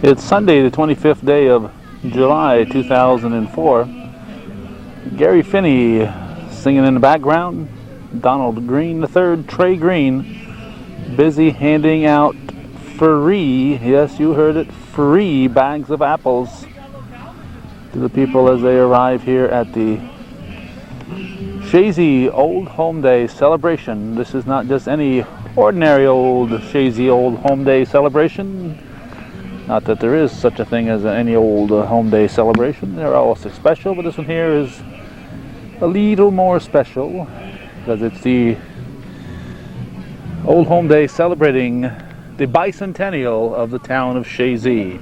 It's Sunday, the 25th day of July 2004. Gary Finney singing in the background. Donald Green III, Trey Green, busy handing out free, yes, you heard it, free bags of apples to the people as they arrive here at the Chazy Old Home Day celebration. This is not just any ordinary old Chazy Old Home Day celebration. Not that there is such a thing as any old home day celebration. They're all special, but this one here is a little more special because it's the Old Home Day celebrating the bicentennial of the town of Chazy.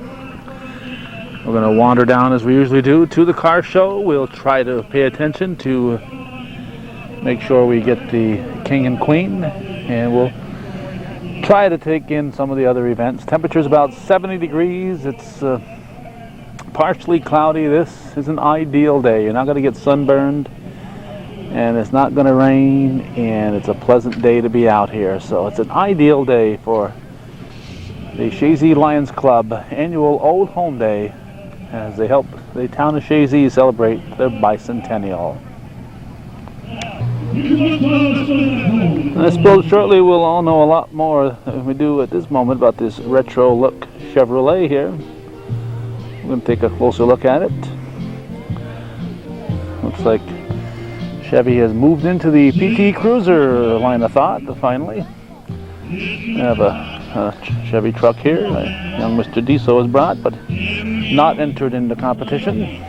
We're going to wander down as we usually do to the car show. We'll try to pay attention to make sure we get the king and queen, and we'll try to take in some of the other events. Temperature's about 70 degrees. It's partially cloudy. This is an ideal day. You're not going to get sunburned, and it's not going to rain, and it's a pleasant day to be out here. So it's an ideal day for the Chazy Lions Club annual Old Home Day as they help the town of Chazy celebrate their bicentennial. I suppose shortly we'll all know a lot more than we do at this moment about this retro look Chevrolet here. We're going to take a closer look at it. Looks like Chevy has moved into the PT Cruiser line of thought finally. We have a Chevy truck here. Young Mr. Diesel is brought, but not entered into competition.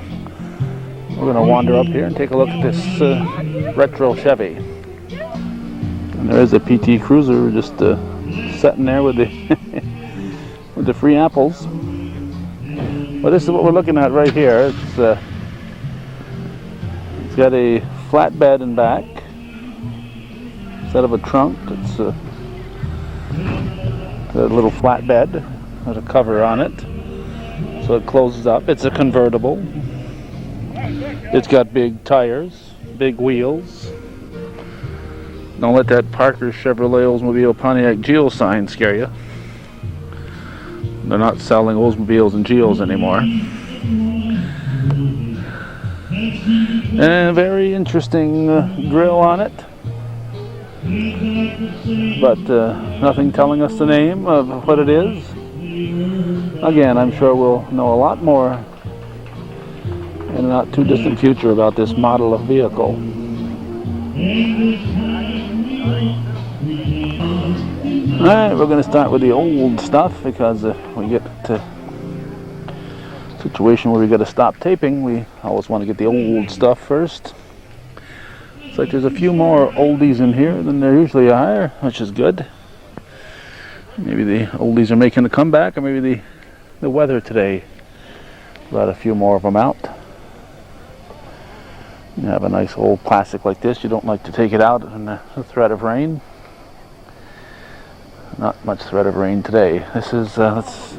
We're going to wander up here and take a look at this retro Chevy. And there is a PT Cruiser just sitting there with the with the free apples. Well, this is what we're looking at right here. It's got a flatbed in back instead of a trunk. It's a little flatbed. There's a cover on it, so it closes up. It's a convertible. It's got big tires, big wheels. Don't let that Parker Chevrolet Oldsmobile Pontiac Geo sign scare you. They're not selling Oldsmobiles and Geos anymore. And a very interesting grill on it. But nothing telling us the name of what it is. Again, I'm sure we'll know a lot more in a not too distant future about this model of vehicle. Alright, we're going to start with the old stuff because we get to a situation where we got to stop taping. We always want to get the old stuff first. Looks like there's a few more oldies in here than there usually are, which is good. Maybe the oldies are making a comeback, or maybe the weather today brought a few more of them out. You have a nice old plastic like this. You don't like to take it out in the threat of rain. Not much threat of rain today. This is, let's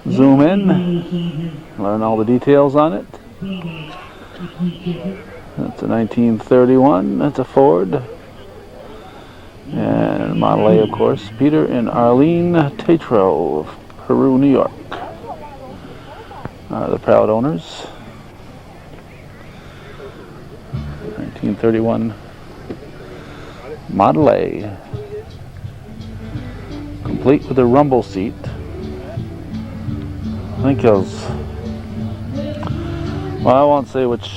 zoom in, learn all the details on it. That's a 1931. That's a Ford. And Model A, of course. Peter and Arlene Tatro of Peru, New York are the proud owners. 1931 Model A, complete with a rumble seat. I think it was, well, I won't say which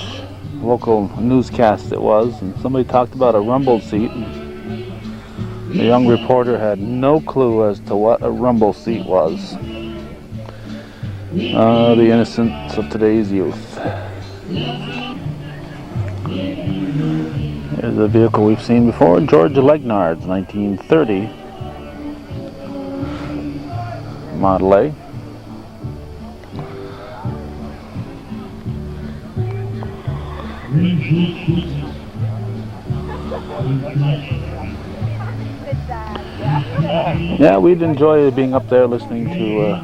local newscast it was, and somebody talked about a rumble seat, and the young reporter had no clue as to what a rumble seat was. The innocence of today's youth. Here's a vehicle we've seen before, George Legnard's 1930 Model A. Yeah, we'd enjoy being up there listening to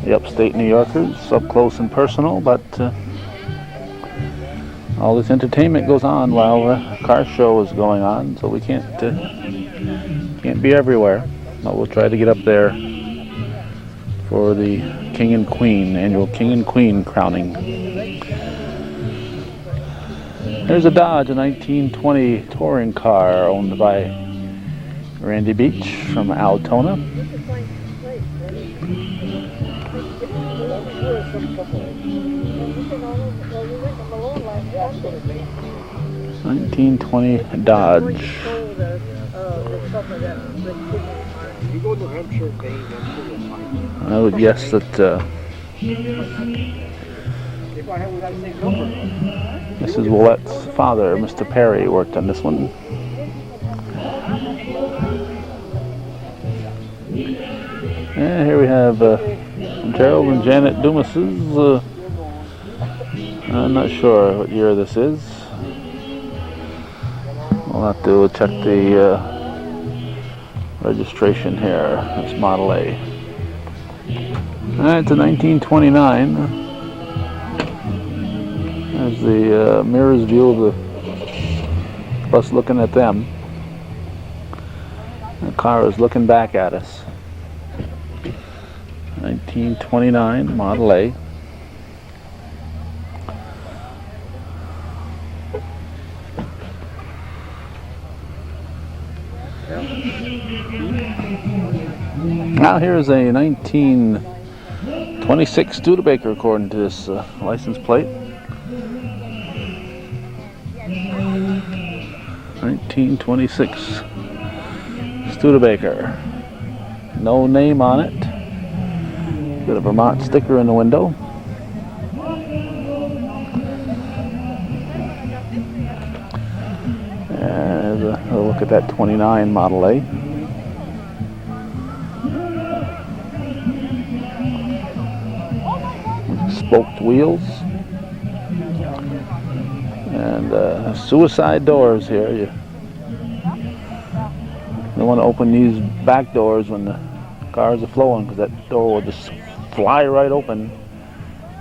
the upstate New Yorkers up close and personal, but all this entertainment goes on while the car show is going on, so we can't be everywhere. But we'll try to get up there for the King and Queen, annual King and Queen crowning. There's a Dodge, a 1920 touring car owned by Randy Beach from Altona. 1920 Dodge. I would guess that Mrs. Willette's father, Mr. Perry, worked on this one. And here we have Gerald and Janet Dumas's. I'm not sure what year this is. We'll have to check the registration here. It's Model A. Alright, it's a 1929. There's the mirror's view of us looking at them. The car is looking back at us. 1929 Model A. Now here's a 1926 Studebaker according to this license plate. 1926 Studebaker. No name on it. Got a Vermont sticker in the window. And a look at that 29 Model A. Spoked wheels. And suicide doors here. You don't want to open these back doors when the cars are flowing, because that door will just fly right open.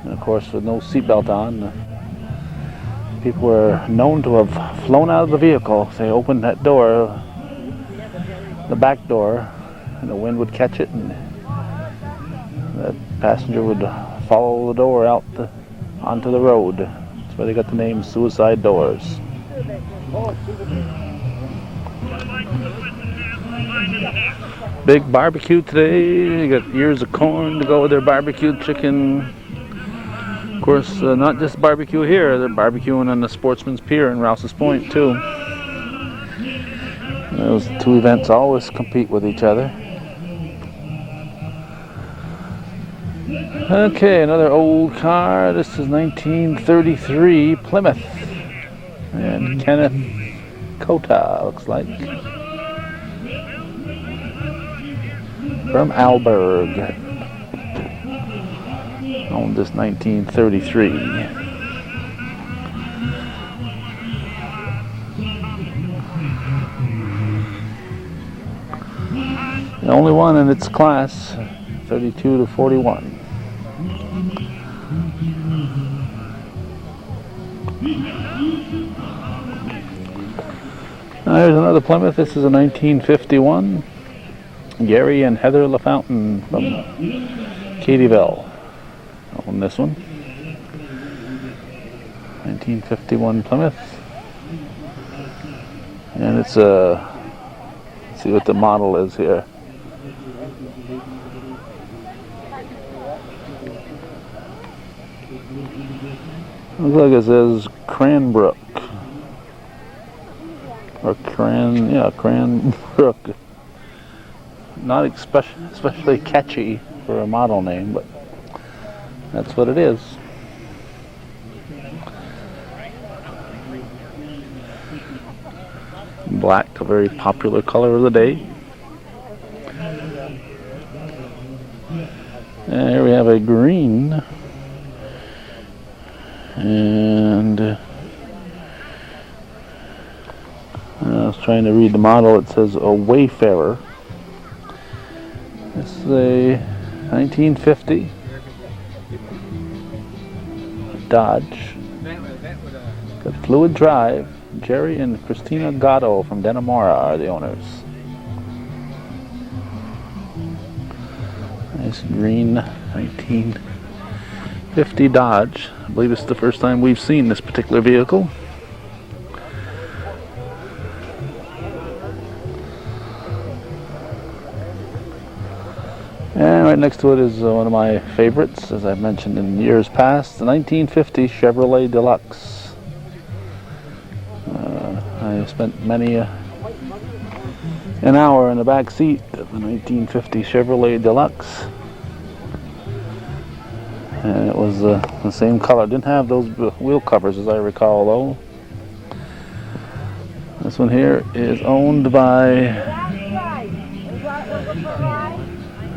And of course, with no seatbelt on, people were known to have flown out of the vehicle. They opened that door, the back door, and the wind would catch it, and the passenger would follow the door out onto the road. That's why they got the name Suicide Doors. Big barbecue today. You got ears of corn to go with their barbecue chicken. Of course, not just barbecue here, they're barbecuing on the Sportsman's Pier in Rouse's Point too. Those two events always compete with each other. Okay, another old car. This is 1933 Plymouth. And Kenneth Cota, looks like. From Alberg. Owned this 1933. The only one in its class, 32 to 41. Now here's another Plymouth. This is a 1951. Gary and Heather LaFountain from Katyville on this one. 1951 Plymouth. And it's let's see what the model is here. Looks like it says Cranbrook. Or Cranbrook. Not especially catchy for a model name, but that's what it is. Black, a very popular color of the day. And here we have a green. And I was trying to read the model. It says a Wayfarer. This is a 1950 Dodge. Got fluid drive. Jerry and Christina Gatto from Denimora are the owners. Nice green 1950 Dodge. I believe it's the first time we've seen this particular vehicle. And right next to it is one of my favorites, as I've mentioned in years past, the 1950 Chevrolet Deluxe. I spent many an hour in the back seat of the 1950 Chevrolet Deluxe. And it was the same color. Didn't have those wheel covers as I recall though. This one here is owned by,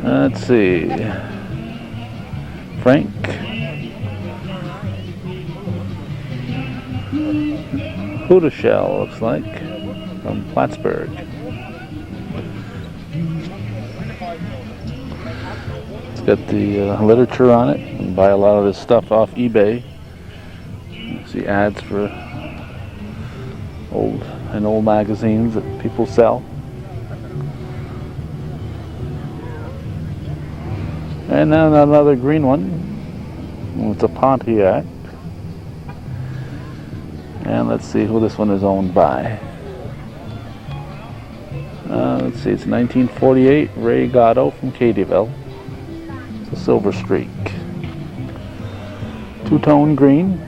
let's see, Frank Hudashell, looks like, from Plattsburgh. It's got the literature on it. You can buy a lot of this stuff off eBay. You see ads for old magazines that people sell. And now another green one. It's a Pontiac. And let's see who this one is owned by. Let's see, it's 1948 Ray Gatto from Katyville. It's a silver streak. Two-tone green.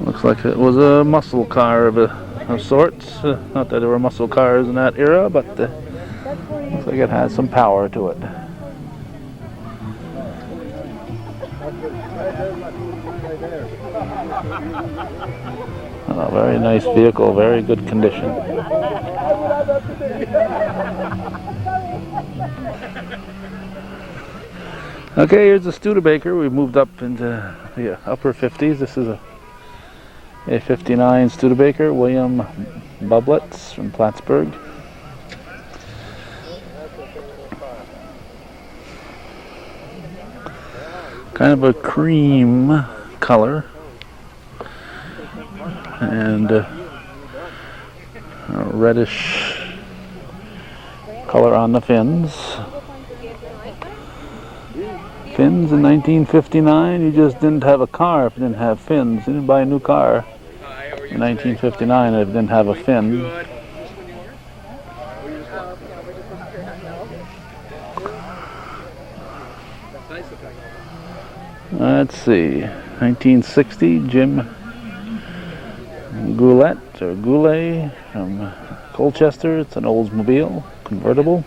Looks like it was a muscle car of sorts. Not that there were muscle cars in that era, but looks like it has some power to it. Oh, very nice vehicle, very good condition. Okay, here's the Studebaker. We've moved up into the upper 50s. This is a 59 Studebaker, William Bublitz from Plattsburgh. Kind of a cream color and a reddish color on the fins. Fins in 1959, you just didn't have a car if you didn't have fins. You didn't buy a new car in 1959 if you didn't have a fin. Let's see, 1960 Jim Goulet from Colchester. It's an Oldsmobile convertible.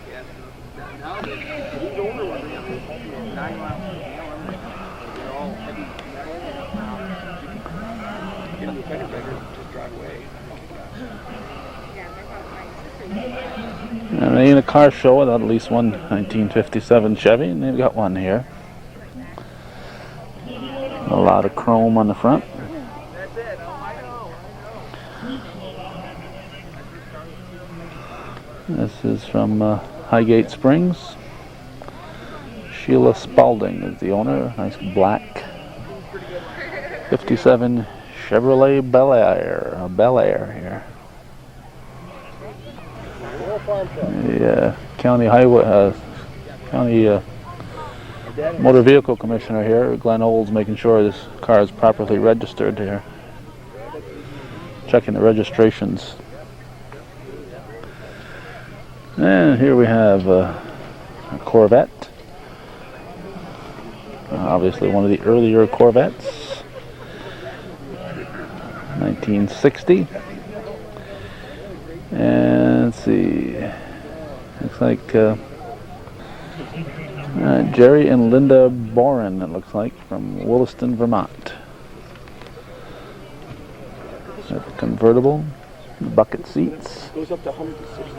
And they ain't a car show without at least one 1957 Chevy, and they've got one here. A lot of chrome on the front. This is from Highgate Springs. Sheila Spalding is the owner. Nice black 57 Chevrolet Bel Air here. The county highway, county motor vehicle commissioner here, Glenn Olds, making sure this car is properly registered here. Checking the registrations. And here we have a Corvette. Obviously one of the earlier Corvettes. 1960. And let's see. Looks like Jerry and Linda Boren, it looks like, from Williston, Vermont. Convertible, bucket seats. Goes up to 160.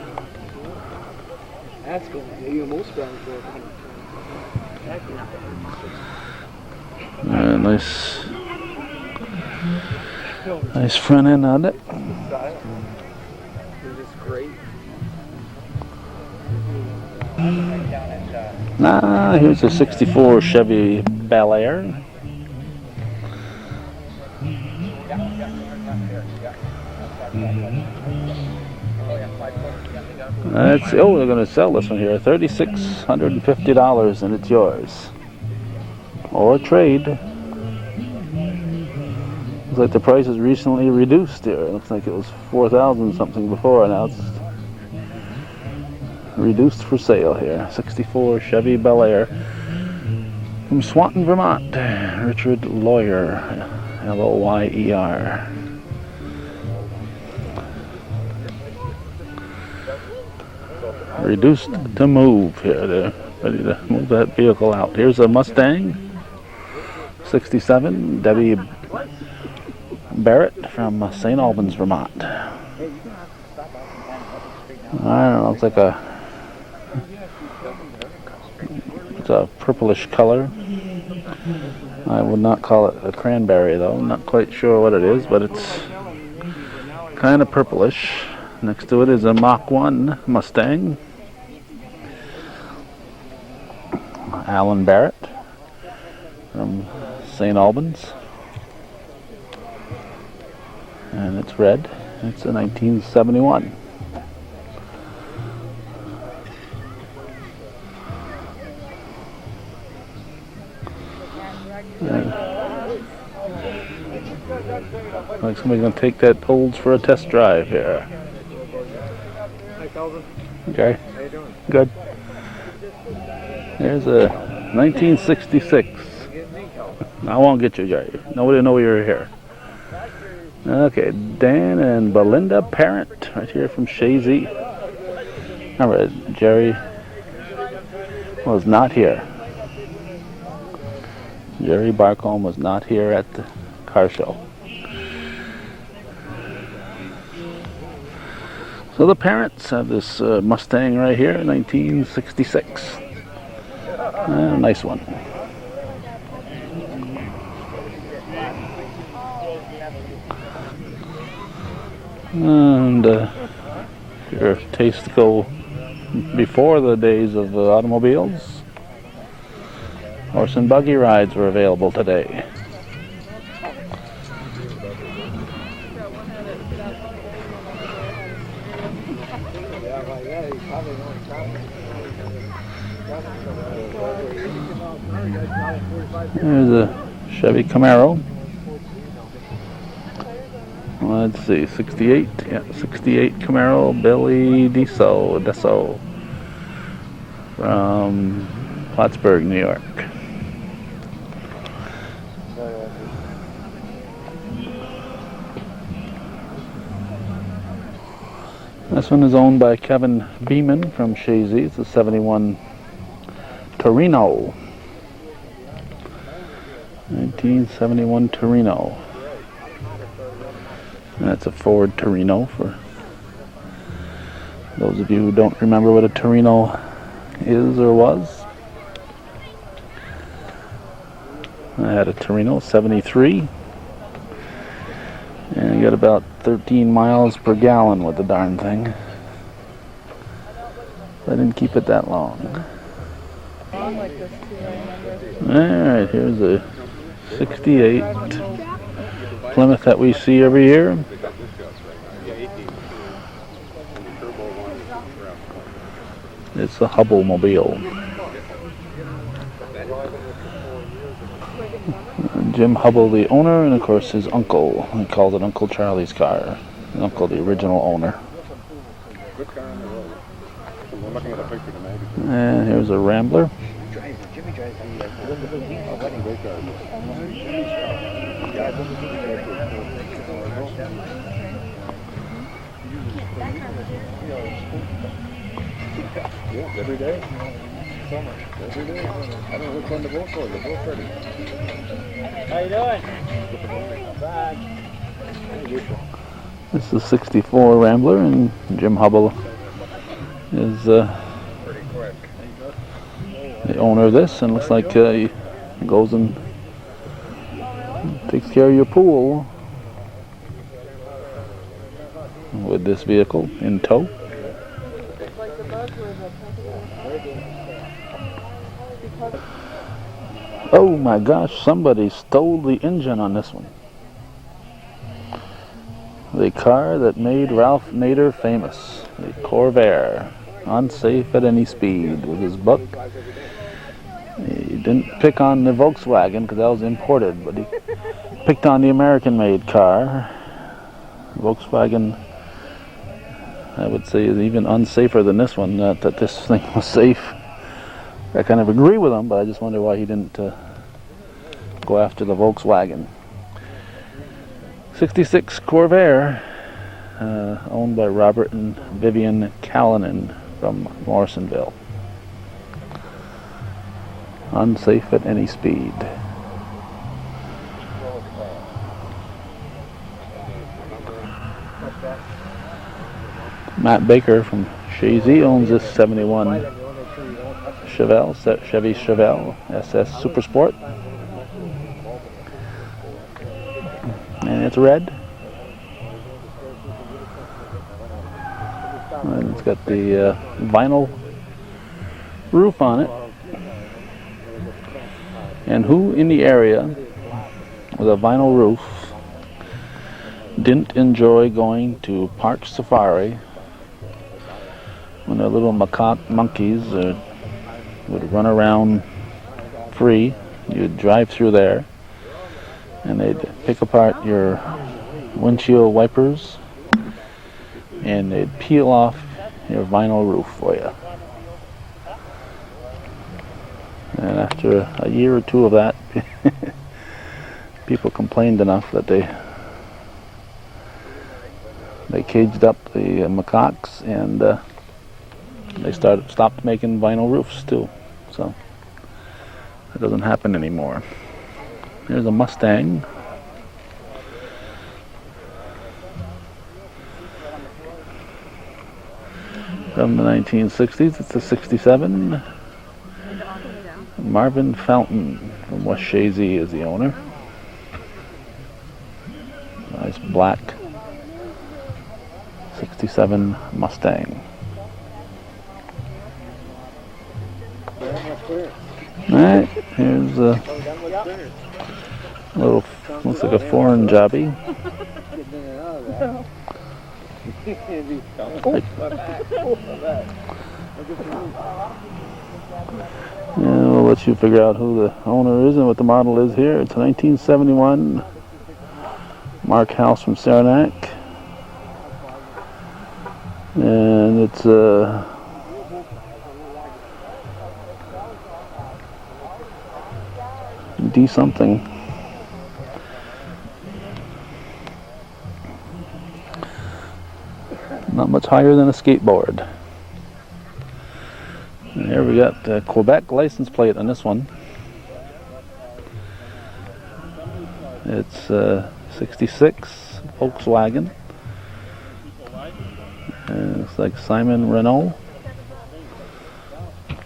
That's going. You're most bound for 100. Nice front end on it. It's great. Here's a 64 Chevy Bel Air. Let's see. Oh, they're going to sell this one here. $3,650 and it's yours. Or trade. Looks like the price is recently reduced here. It looks like it was 4,000 something before. Now it's reduced for sale here. 64 Chevy Bel Air from Swanton, Vermont. Richard Lawyer, Loyer. Reduced to move here. They're ready to move that vehicle out. Here's a Mustang 67 Debbie Barrett from St. Albans, Vermont. I don't know, it's like it's a purplish color. I would not call it a cranberry though. I'm not quite sure what it is, but it's kind of purplish. Next to it is a Mach 1 Mustang. Alan Barrett from St. Albans. And it's red. It's a 1971. Like somebody's going to take that Olds for a test drive here. Hi, Calvin. Okay. How you doing? Good. There's a 1966. I won't get you, Jerry. Nobody know you're here. Okay, Dan and Belinda Parent, right here from Chazy. All right, Jerry was not here. Jerry Barcombe was not here at the car show. So the Parents have this Mustang right here, 1966. Nice one. And your tastes go before the days of automobiles. Horse and buggy rides were available today. There's a Chevy Camaro. Let's see, 68. Yeah, 68 Camaro, Billy Deso from Plattsburgh, New York. This one is owned by Kevin Beeman from Chazy. It's a 71 Torino. 1971 Torino. That's a Ford Torino for those of you who don't remember what a Torino is or was. I had a Torino 73 and you got about 13 miles per gallon with the darn thing. I didn't keep it that long. Alright, here's a 68 Plymouth that we see every year. It's the Hubble Mobile. Jim Hubble, the owner, and of course his uncle. He calls it Uncle Charlie's car. His uncle, the original owner. And here's a Rambler. Yeah, every day. Summer. Every day. I don't know which one to vote for. They're both pretty. How you doing? Bye. This is 64 Rambler, and Jim Hubble is the owner of this, and looks like he goes and takes care of your pool with this vehicle in tow. Oh my gosh, somebody stole the engine on this one. The car that made Ralph Nader famous, the Corvair, unsafe at any speed, was his book. He didn't pick on the Volkswagen because that was imported, but he picked on the American-made car. Volkswagen, I would say, is even unsafer than this one. Not that this thing was safe. I kind of agree with him, but I just wonder why he didn't go after the Volkswagen. 66 Corvair, owned by Robert and Vivian Callanan from Morrisonville. Unsafe at any speed. Matt Baker from Chazy owns this 71 Chevy Chevelle SS Super Sport. And it's red. And it's got the vinyl roof on it. And who in the area with a vinyl roof didn't enjoy going to Park Safari when the little macaque monkeys would run around free? You'd drive through there and they'd pick apart your windshield wipers and they'd peel off your vinyl roof for you. And after a year or two of that, people complained enough that they caged up the macaques and they stopped making vinyl roofs too. So it doesn't happen anymore. Here's a Mustang. From the 1960s, it's a 67. Marvin Fountain from West Chazy is the owner. Nice black 67 Mustang. Alright, here's a little, looks like a foreign jobby. Yeah, we'll let you figure out who the owner is and what the model is here. It's a 1971 Mark House from Saranac. And it's D something. Not much higher than a skateboard. And here we got the Quebec license plate on this one. It's 66 Volkswagen. And it's like Simon Renault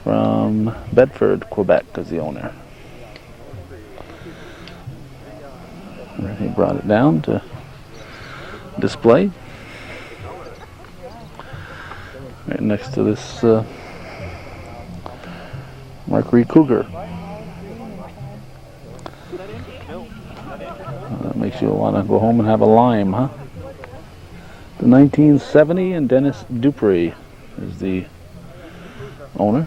from Bedford, Quebec is the owner. And he brought it down to display. Right next to this Mercury Cougar. That makes you want to go home and have a lime, huh? The 1970, and Dennis Dupree is the owner.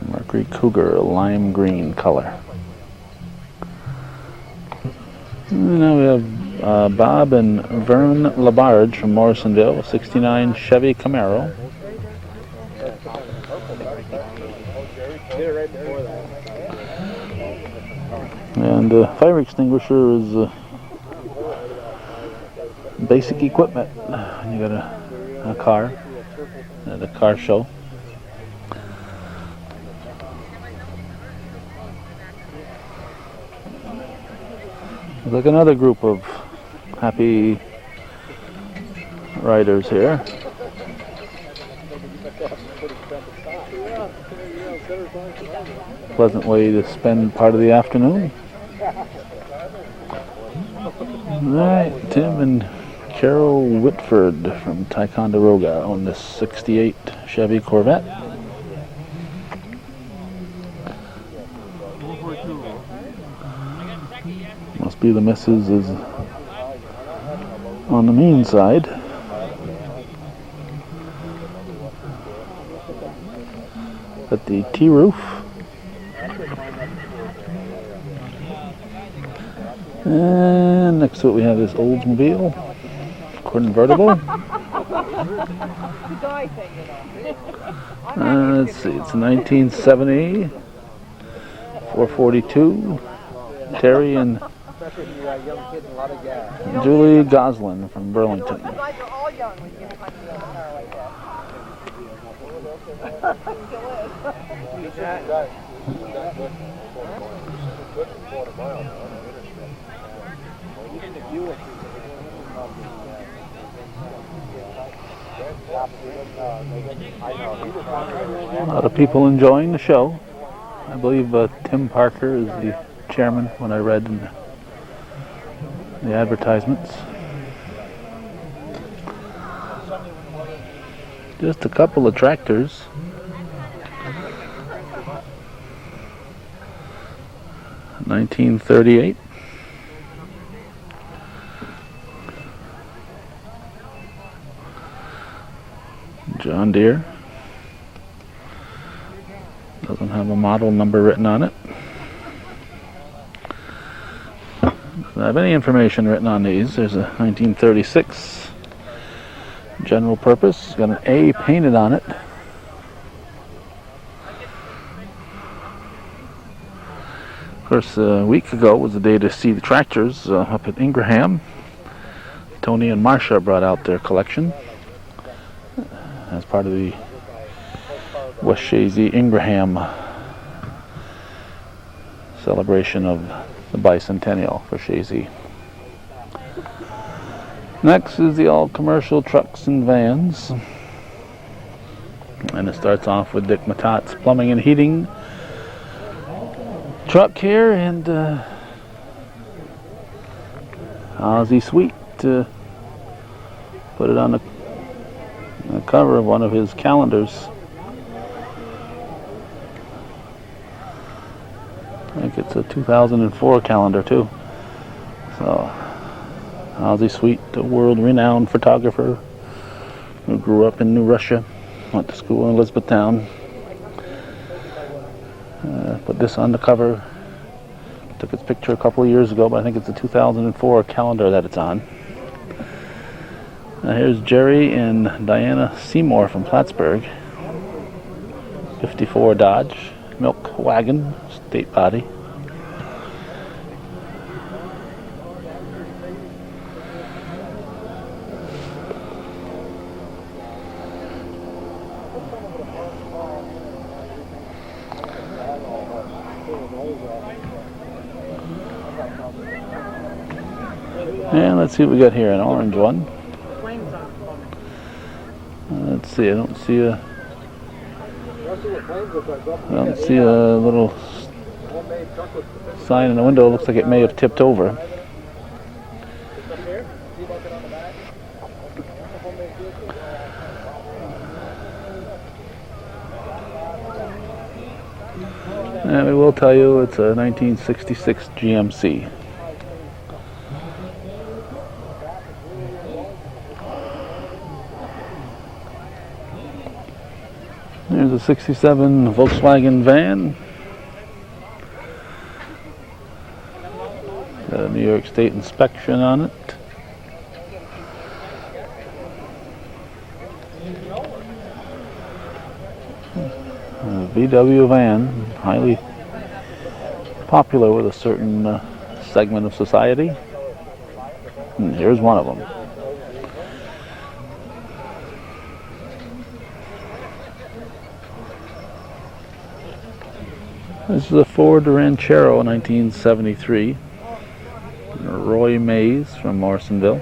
Mercury Cougar, lime green color. And now we have Bob and Vern Labarge from Morrisonville, 69 Chevy Camaro. And fire extinguisher is basic equipment. You got a car at a car show. Like another group of happy riders here. Pleasant way to spend part of the afternoon. Alright, Tim and Carol Whitford from Ticonderoga own this 68 Chevy Corvette. Must be the missus is on the mean side. Got the T-roof. And next to it we have this Oldsmobile convertible. Let's see, it's a 1970 442 Terry and Julie Goslin from Burlington. A lot of people enjoying the show. I believe Tim Parker is the chairman when I read in the advertisements. Just a couple of tractors. $1938. John Deere. Doesn't have a model number written on it. Doesn't have any information written on these. There's a 1936 general purpose. It's got an A painted on it. Of course, a week ago was the day to see the tractors up at Ingraham. Tony and Marcia brought out their collection as part of the West Chazy Ingraham celebration of the bicentennial for Chazy. Next is the all commercial trucks and vans, and it starts off with Dick Matot's plumbing and heating truck here, and Ozzy Sweet put it on the cover of one of his calendars. I think it's a 2004 calendar too. So Ozzy Sweet, a world-renowned photographer who grew up in New Russia, went to school in Elizabethtown. Put this on the cover. Took its picture a couple of years ago, but I think it's a 2004 calendar that it's on. Here's Jerry and Diana Seymour from Plattsburgh. 54 Dodge milk wagon, state body. And let's see what we got here, an orange one. Let's see, I don't see a little sign in the window. It looks like it may have tipped over. And we will tell you it's a 1966 GMC. There's a 67 Volkswagen van. Got a New York State inspection on it. A VW van, highly popular with a certain segment of society. And here's one of them. This is a Ford Ranchero 1973. Roy Mays from Morrisonville.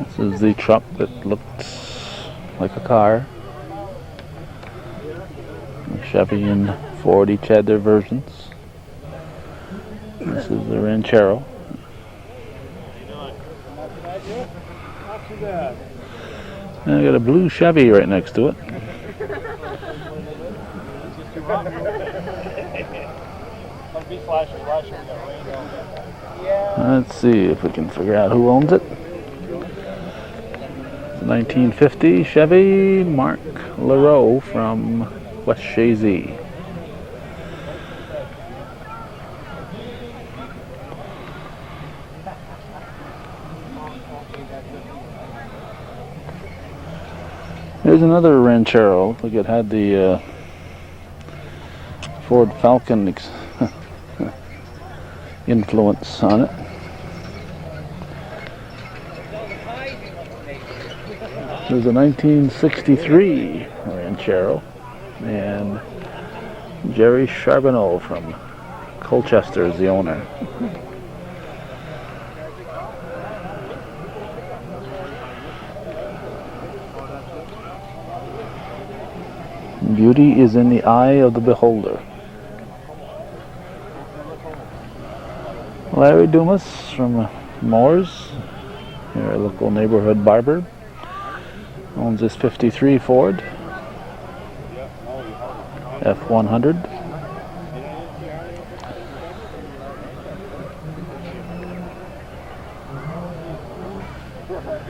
This is the truck that looks like a car. Chevy and Ford each had their versions. This is the Ranchero. And I got a blue Chevy right next to it. Let's see if we can figure out who owns it. 1950 Chevy, Mark LaRoe from West Chazy. Here's another Ranchero. Look, it had the Ford Falcon influence on it. There's a 1963 Ranchero, and Jerry Charbonneau from Colchester is the owner. Beauty is in the eye of the beholder. Larry Dumas from Moores, here a local neighborhood barber, owns this 53 Ford F100.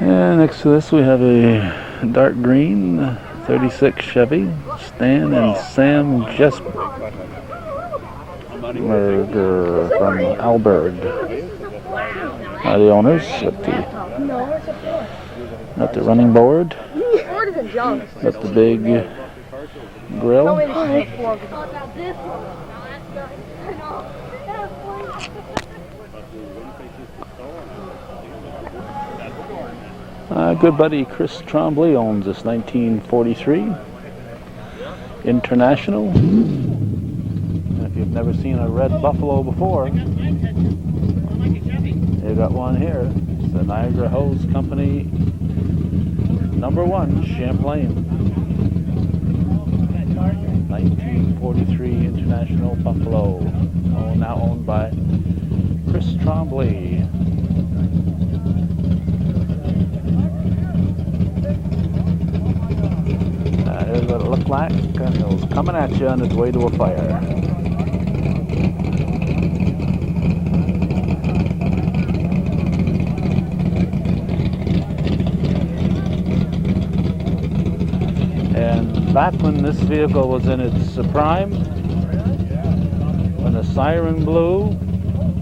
And next to this we have a dark green 36 Chevy, Stan and Sam Jesberger from Alberg. The owners at the running board, at the big grill. Good buddy Chris Trombley owns this 1943 International. If you've never seen a red Buffalo before, you got one here. It's the Niagara Hose Company #1 Champlain 1943 International Buffalo, now owned by Chris Trombley. Here's what it looked like. It was coming at you on its way to a fire. And back when this vehicle was in its prime, when the siren blew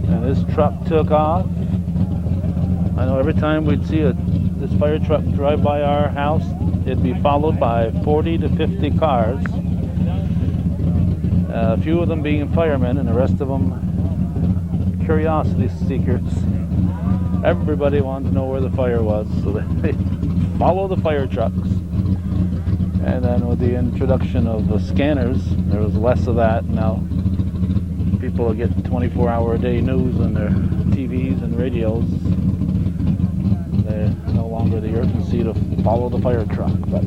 and this truck took off, I know every time we'd see this fire truck drive by our house, it'd be followed by 40 to 50 cars, a few of them being firemen and the rest of them curiosity seekers. Everybody wanted to know where the fire was, so they follow the fire trucks. And then with the introduction of the scanners, there was less of that. Now people are getting 24-hour-a-day news on their TVs and radios. They're no longer the urgency to follow the fire truck. But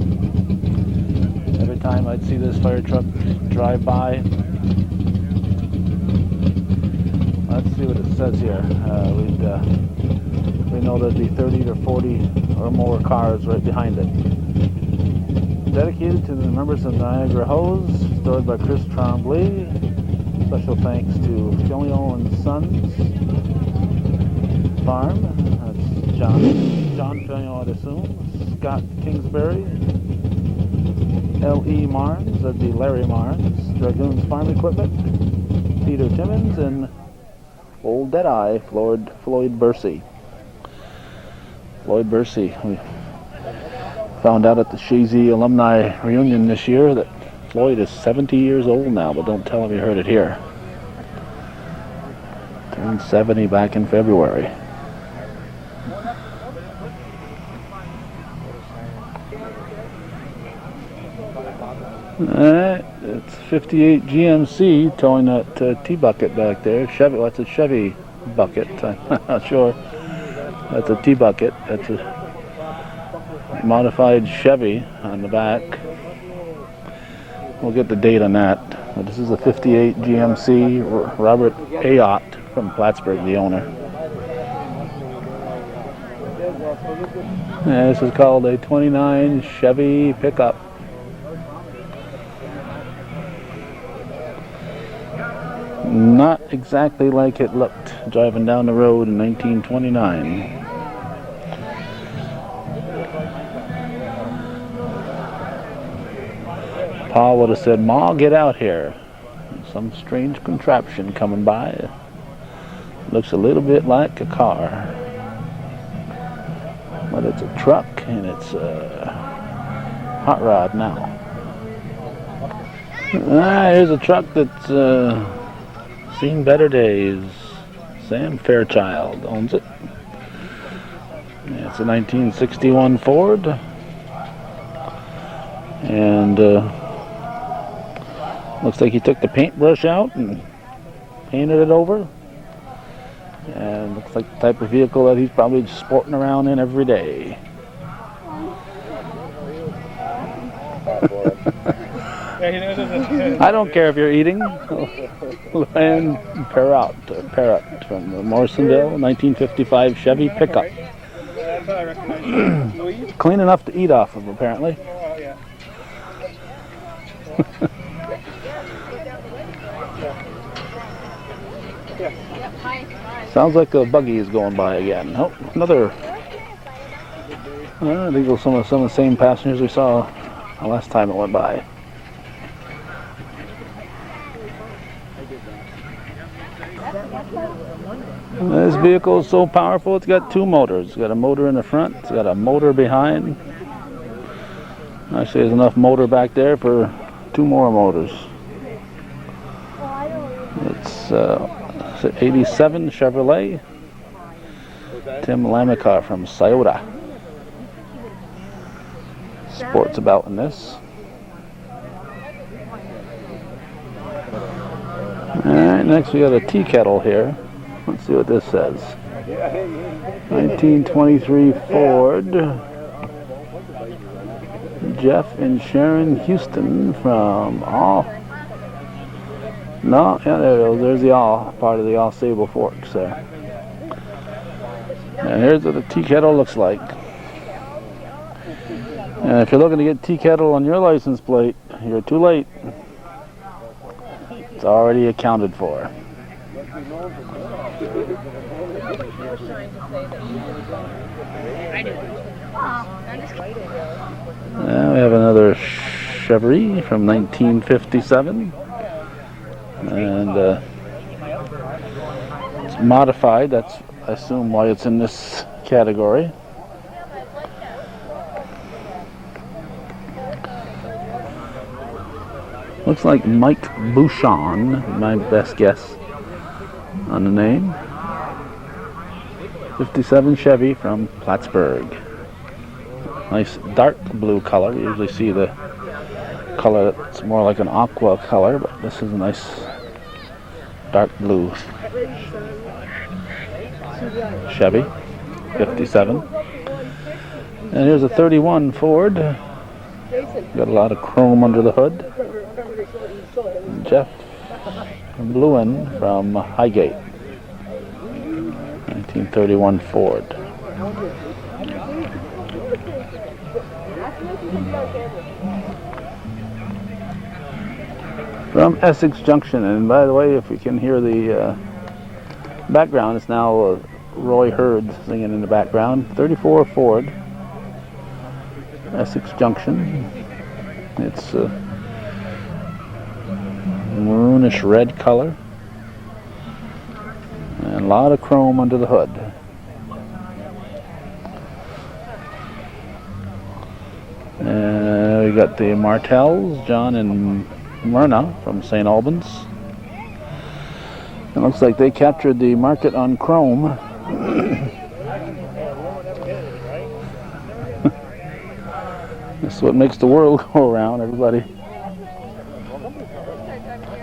every time I'd see this fire truck drive by, let's see what it says here. We know there'd be 30 to 40 or more cars right behind it. Dedicated to the members of Niagara Hose, stored by Chris Trombley. Special thanks to Filio and Sons Farm. That's John Filio, I'd assume. Scott Kingsbury. L.E. Marnes, that'd be Larry Marnes. Dragoons Farm Equipment. Peter Timmons and Old Deadeye, Floyd Bursey. Floyd Bursey. We found out at the Chazy alumni reunion this year that Floyd is 70 years old now, but don't tell him you heard it here. Turned 70 back in February. Alright, it's 58 GMC towing that T-bucket back there. Chevy, well, that's a Chevy bucket. I'm not sure. That's a T-bucket. That's a modified Chevy on the back. We'll get the date on that. But this is a 58 GMC, Robert Ayotte from Plattsburgh, the owner. And this is called a 29 Chevy pickup. Not exactly like it looked driving down the road in 1929. Pa would have said, "Ma, get out here." Some strange contraption coming by. Looks a little bit like a car. But it's a truck and it's a hot rod now. Here's a truck that's seen better days. Sam Fairchild owns it. Yeah, it's a 1961 Ford. And looks like he took the paintbrush out and painted it over. And looks like the type of vehicle that he's probably just sporting around in every day. I don't care if you're eating. Luann Parrott from Morrisonville, 1955 Chevy pickup. Clean enough to eat off of, apparently. Sounds like a buggy is going by again. Oh, another. I think it was some of the same passengers we saw the last time it went by. This vehicle is so powerful, it's got two motors. It's got a motor in the front, it's got a motor behind. Actually, there's enough motor back there for two more motors. It's 87 Chevrolet. Tim Lamicar from Scioto. Sports about in this. Alright, next we got a tea kettle here. Let's see what this says. 1923 Ford. Jeff and Sharon Houston from All. No, yeah, there it is. There's the All, part of the All Sable Forks there. And here's what the tea kettle looks like. And if you're looking to get tea kettle on your license plate, you're too late. It's already accounted for. Now we have another Chevy from 1957. And it's modified. That's, I assume, why it's in this category. Looks like Mike Bouchon, my best guess on the name. 57 Chevy from Plattsburgh. Nice dark blue color. You usually see the color that's more like an aqua color, but this is a nice dark blue Chevy, 57. And here's a 31 Ford. Got a lot of chrome under the hood. Jeff Bluen from Highgate, 1931 Ford. From Essex Junction, and by the way, if you can hear the background, it's now Roy Hurd singing in the background. 34 Ford, Essex Junction. It's maroonish red color and a lot of chrome under the hood. And we got the Martells, John and Myrna from St. Albans. It looks like they captured the market on chrome. This is what makes the world go around, everybody.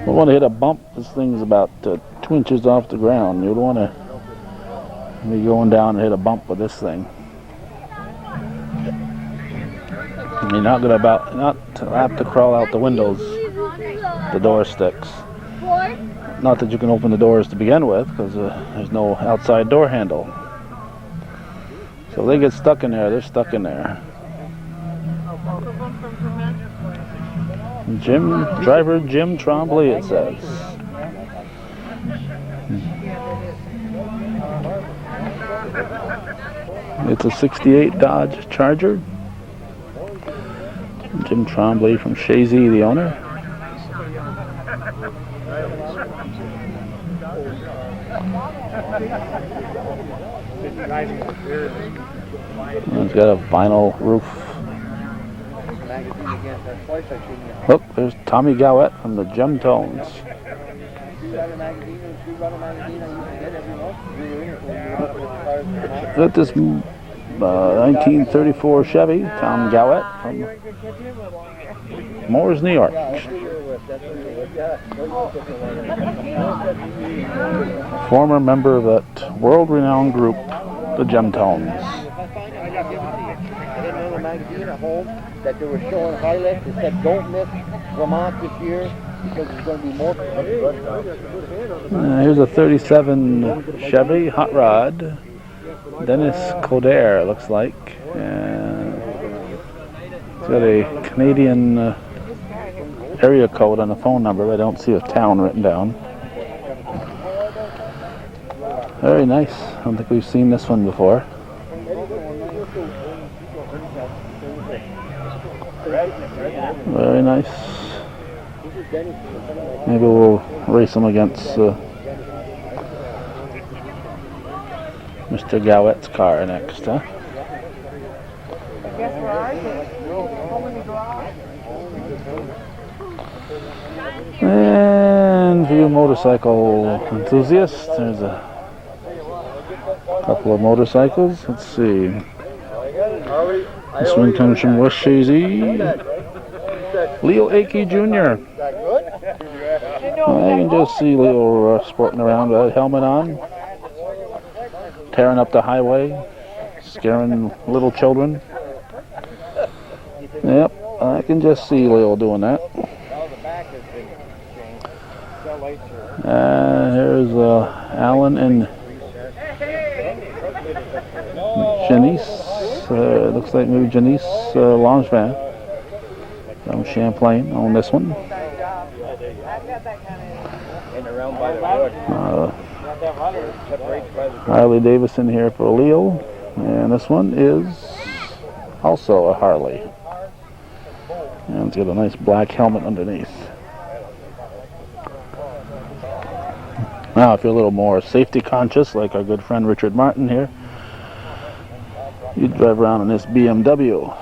We want to hit a bump. This thing's about 2 inches off the ground. You don't want to be going down and hit a bump with this thing. You're not have to crawl out the windows. The door sticks. Not that you can open the doors to begin with, because there's no outside door handle. So if they get stuck in there, they're stuck in there. Driver Jim Trombley, it says. It's a 68 Dodge Charger. Jim Trombley from Chazy, the owner. It's got a vinyl roof. Look, there's Tommy Gowett from the Gem Tones. Got this 1934 Chevy, Tom Gowett from Moores, New York. Former member of that world-renowned group, the Gem Tones. Magazine at home that they were showing highlights. They said, don't miss Vermont this year because there's going to be more. Here's a 37 Chevy Hot Rod. Dennis Coderre, looks like. It's got a Canadian area code on the phone number, but I don't see a town written down. Very nice. I don't think we've seen this one before. Very nice. Maybe we'll race them against Mr. Gowett's car next, huh? And for you motorcycle enthusiasts, there's a couple of motorcycles. Let's see. This one comes from West Chazy. Leo Akey Jr. I can just see Leo sporting around with a helmet on, tearing up the highway, scaring little children. Yep, I can just see Leo doing that. Here's Alan and Janice. Looks like maybe Janice Langevin from Champlain on this one. Harley Davidson here for Leo, and this one is also a Harley, and it's got a nice black helmet underneath. Now if you're a little more safety conscious, like our good friend Richard Martin here, you drive around in this BMW.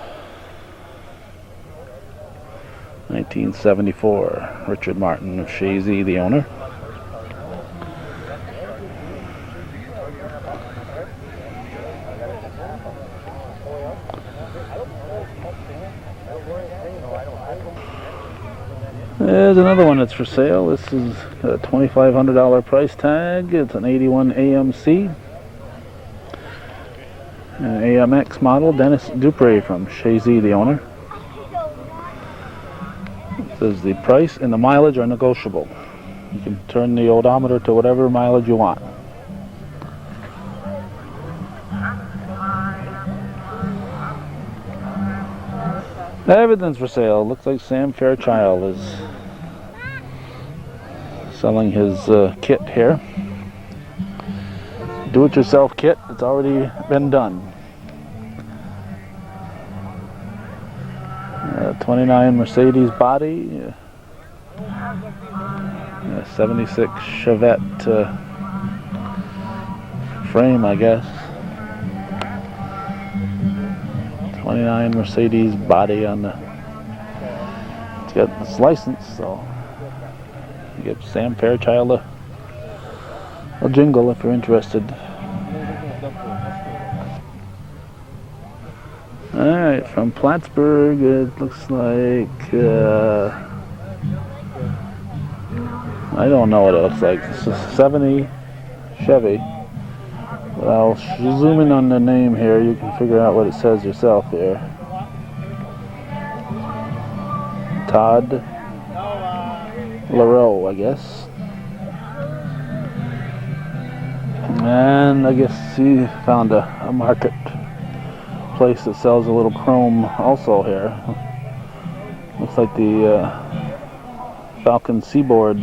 1974, Richard Martin of Chazy, the owner. There's another one that's for sale. This is a $2,500 price tag. It's an 81 AMC. An AMX model. Dennis Dupre from Chazy, the owner. It says the price and the mileage are negotiable. You can turn the odometer to whatever mileage you want. Everything's for sale. Looks like Sam Fairchild is selling his kit here. Do-it-yourself kit. It's already been done. 29 Mercedes body. 76 Chevette frame, I guess. 29 Mercedes body on the. It's got its license, so you get Sam Fairchild a jingle if you're interested. Alright, from Plattsburgh, it looks like, I don't know what it looks like. It's a 70 Chevy. But I'll zoom in on the name here. You can figure out what it says yourself here. Todd LaRoe, I guess. And I guess he found a market place that sells a little chrome also here. Looks like the Falcon Seaboard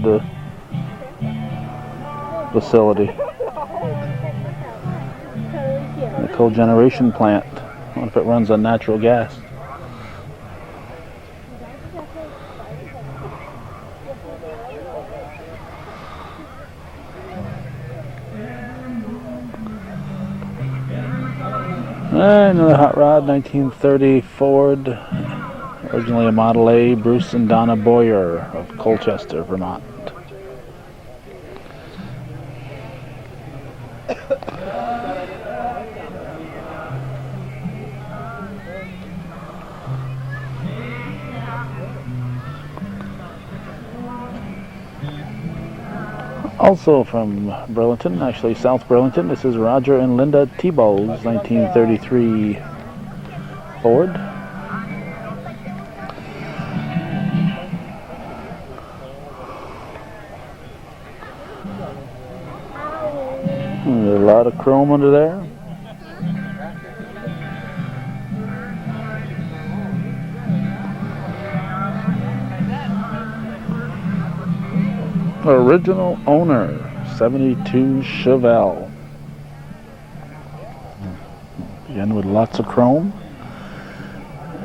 facility. They cogeneration plant. I wonder if it runs on natural gas. Another hot rod, 1930 Ford, originally a Model A, Bruce and Donna Boyer of Colchester, Vermont. Also from Burlington, actually South Burlington, this is Roger and Linda Tebow's 1933 Ford. There's a lot of chrome under there. Original owner, 72 Chevelle. Again with lots of chrome.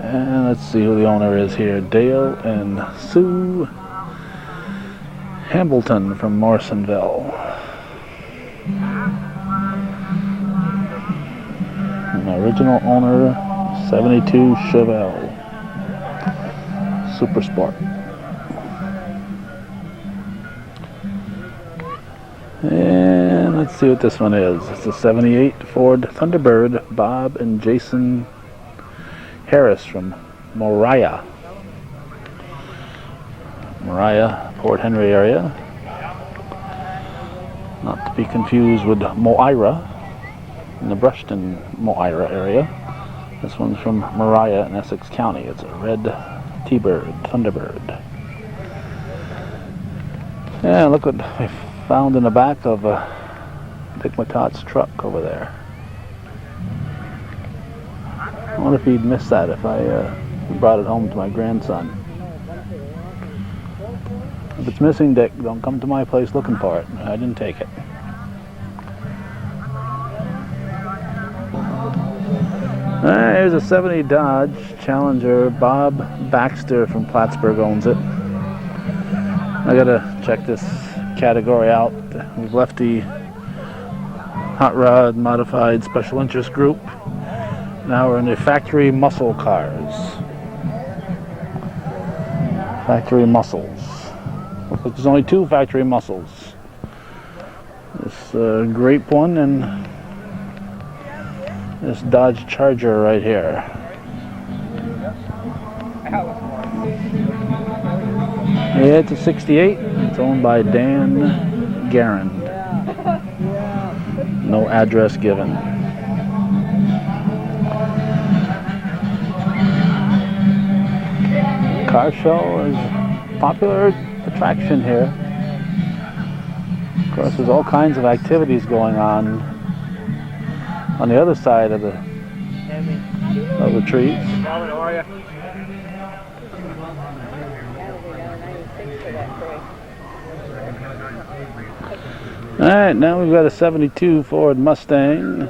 And let's see who the owner is here. Dale and Sue Hambleton from Morrisonville. An original owner, 72 Chevelle Super Sport. And let's see what this one is. It's a 78 Ford Thunderbird, Bob and Jason Harris from Moriah, Port Henry area. Not to be confused with Moira in the Brushton, Moira area. This one's from Moriah in Essex County. It's a red T-Bird, Thunderbird. And look what I found in the back of Dick McCott's truck over there. I wonder if he'd miss that if I brought it home to my grandson. If it's missing, Dick, don't come to my place looking for it. I didn't take it. Here's a 70 Dodge Challenger. Bob Baxter from Plattsburgh owns it. I gotta check this category out. We've left the hot rod modified special interest group. Now we're in the factory muscle cars. Factory muscles. Looks like there's only two factory muscles. This grape one and this Dodge Charger right here. Yeah, it's a 68. It's owned by Dan Garand. No address given. Car show is a popular attraction here. Of course, there's all kinds of activities going on the other side of the trees. How are you? Alright, now we've got a 72 Ford Mustang.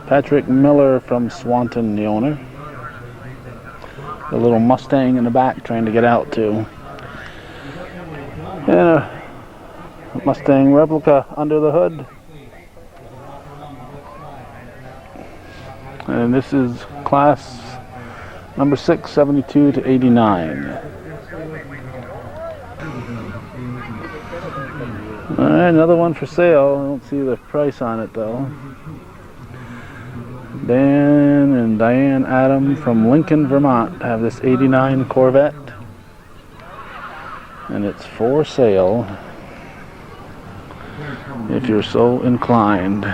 Patrick Miller from Swanton, the owner. A little Mustang in the back trying to get out too. And a Mustang replica under the hood. And this is class number 6, 72 to 89. Alright, another one for sale. I don't see the price on it though. Dan and Diane Adam from Lincoln, Vermont have this 89 Corvette. And it's for sale if you're so inclined.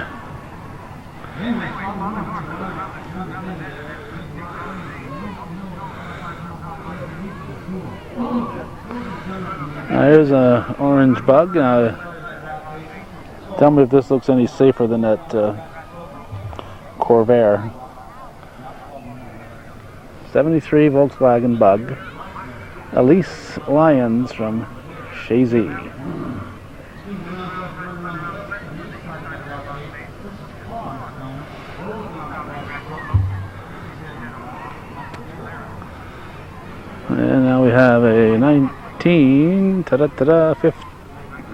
Here's an orange Bug. Tell me if this looks any safer than that Corvair. 73 Volkswagen Bug. Elise Lyons from Chazy. And now we have a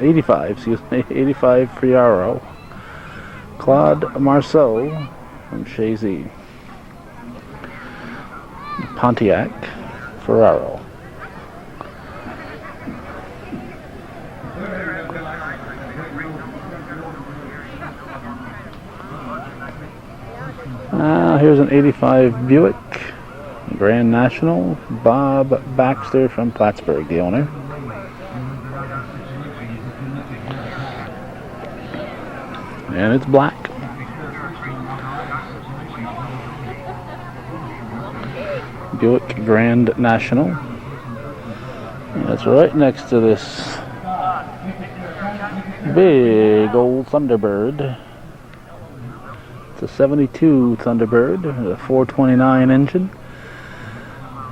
85, excuse me, 85 Friaro. Claude Marceau from Chazy. Pontiac Ferraro. Here's an 85 Buick Grand National. Bob Baxter from Plattsburgh, the owner. And it's black. Buick Grand National. That's right next to this big old Thunderbird. It's a 72 Thunderbird, a 429 engine.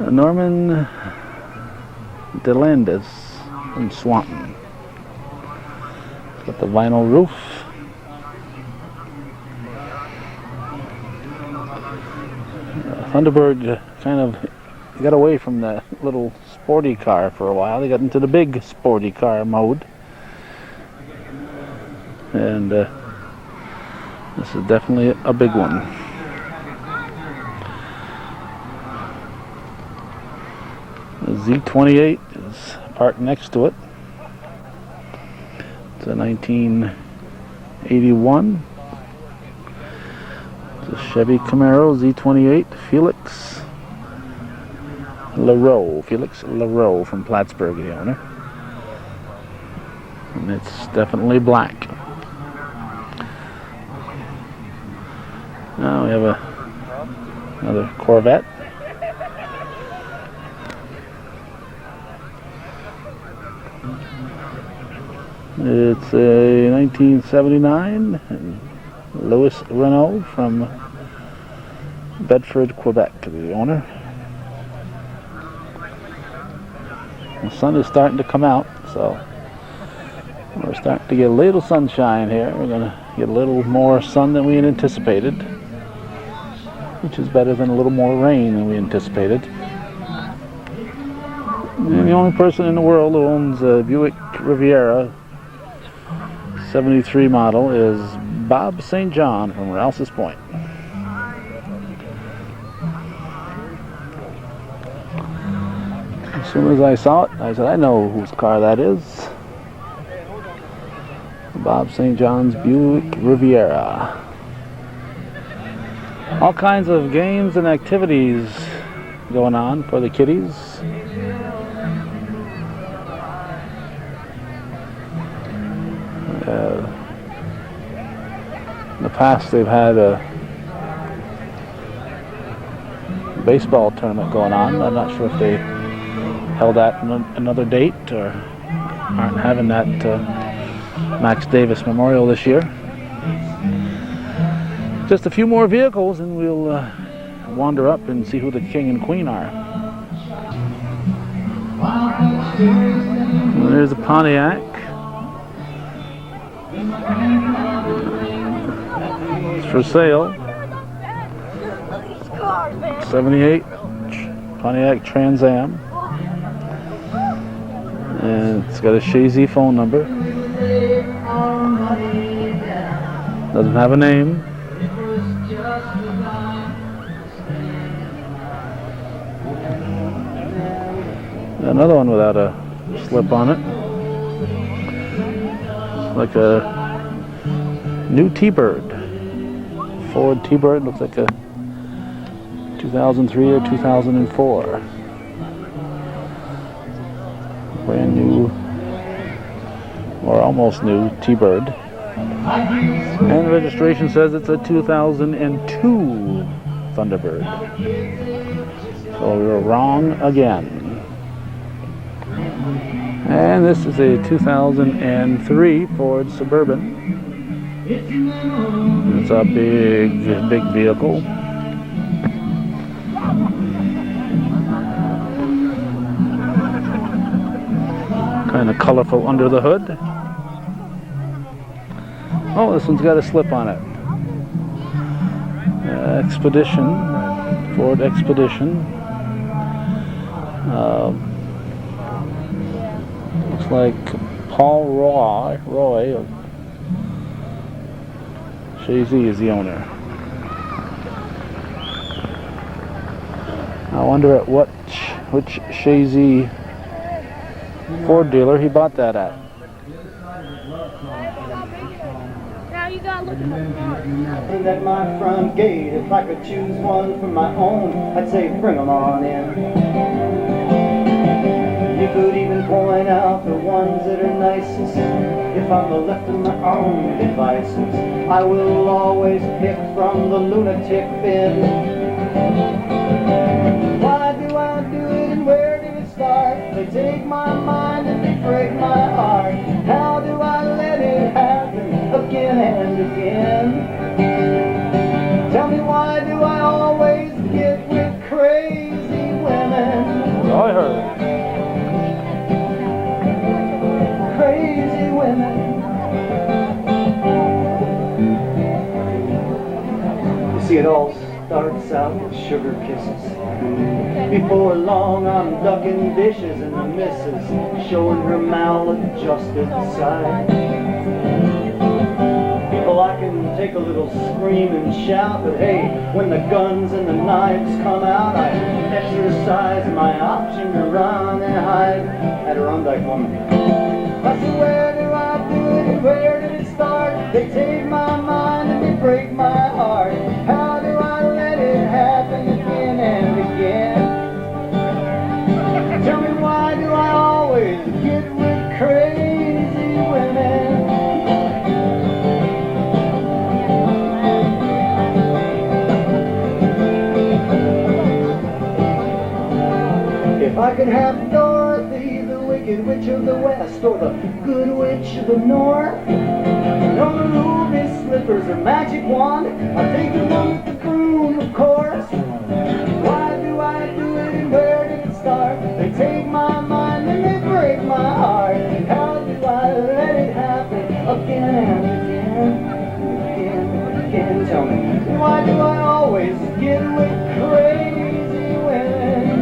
Norman DeLandis from Swanton. It's got the vinyl roof. Thunderbird kind of got away from the little sporty car for a while. They got into the big sporty car mode. And this is definitely a big one. The Z28 is parked next to it. It's a 1981. It's a Chevy Camaro Z28 Felix LaRoe from Plattsburgh, the owner. And it's definitely black. Now we have another Corvette. It's a 1979 Louis Renault from Bedford, Quebec, the owner. The sun is starting to come out, so we're starting to get a little sunshine here. We're going to get a little more sun than we had anticipated, which is better than a little more rain than we anticipated. And the only person in the world who owns a Buick Riviera 73 model is Bob St. John from Rouse's Point. As soon as I saw it, I said, I know whose car that is. Bob St. John's Buick Riviera. All kinds of games and activities going on for the kiddies. In the past they've had a baseball tournament going on. I'm not sure if they held that another date or aren't having that Max Davis Memorial this year. Just a few more vehicles and we'll wander up and see who the king and queen are. Well, there's a Pontiac. It's for sale. 78 Pontiac Trans Am. And it's got a Chazy phone number. Doesn't have a name. Another one without a slip on it. It's like a new T-Bird. Ford T-Bird, looks like a 2003 or 2004. Brand new, or almost new T-Bird. And the registration says it's a 2002 Thunderbird. So we were wrong again. And this is a 2003 Ford Suburban. It's a big vehicle. Kind of colorful under the hood. Oh, this one's got a slip on it. Expedition, Ford Expedition. Looks like Paul Roy of Chazy is the owner. I wonder at which Chazy Ford dealer he bought that at. Now you gotta look at the car. And at my front gate, if I could choose one for my own, I'd say bring 'em on in. You could even point out the ones that are nicest. If I'm left to my own devices, I will always pick from the lunatic bin. Why do I do it and where did it start? They take my mind and they break my heart. How do I let it happen again and again? Tell me, why do I always get with crazy women? I heard. Crazy women. You see, it all starts out with sugar kisses. Before long I'm ducking dishes and the missus showing her maladjusted side. People, I can take a little scream and shout, but hey, when the guns and the knives come out, I exercise my option to run and hide. Adirondack woman. I said, where do I do it and where did it start? They take my mind and they break my heart. How do I let it happen again and again? Tell me, why do I always get with crazy women? If I could have Dorothy, the wicked witch of the west, or the good witch of the north, no ruby slippers or magic wand, I'd take the one with the broom, of course. Why do I do it and where did it start? They take my mind and they break my heart. How do I let it happen again and again? Tell me, why do I always get with crazy women?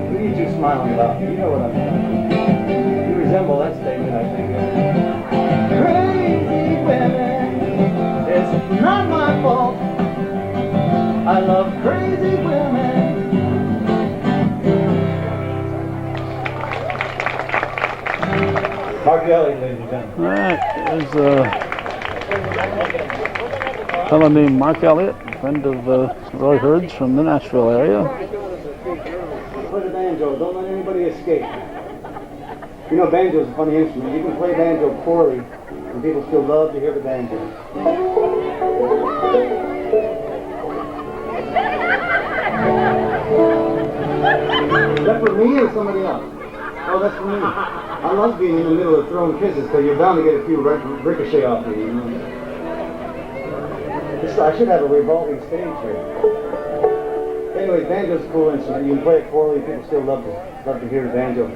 What are you two smiling about? You know what I'm saying. You resemble that statement, I think. Crazy women. It's not my fault. I love crazy women. Mark Elliott, ladies and gentlemen. Alright, there's a fellow named Mark Elliott, friend of Roy Hurd's from the Nashville area. Play the banjo. Don't let anybody escape. You know, banjo's a funny instrument. You can play banjo poorly, and people still love to hear the banjo. Is that for me or somebody else? Oh, that's for me. I love being in the middle of throwing kisses, because you're bound to get a few ricochet off me. You know? I should have a revolving stage here. Anyway, banjo's a cool instrument. You can play it poorly, people still love to hear the banjo.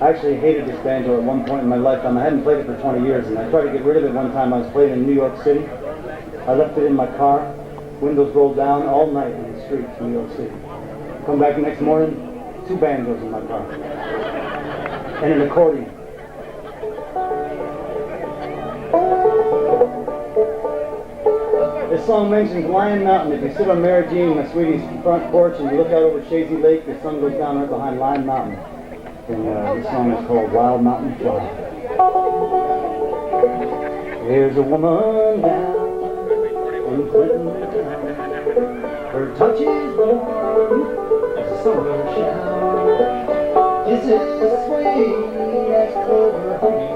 I actually hated this banjo at one point in my lifetime. I hadn't played it for 20 years, and I tried to get rid of it one time. I was playing in New York City. I left it in my car, windows rolled down all night in the streets of New York City. Come back the next morning, 2 banjos in my car. And an accordion. This song mentions Lion Mountain. If you sit on Mary Jean, my sweetie's front porch, and you look out over Chazy Lake, the sun goes down right behind Lion Mountain. And this song is called Wild Mountain Fly. There's a woman down in Clinton town. Her touch is warm as a summer shower. Kisses sweet as clover honey.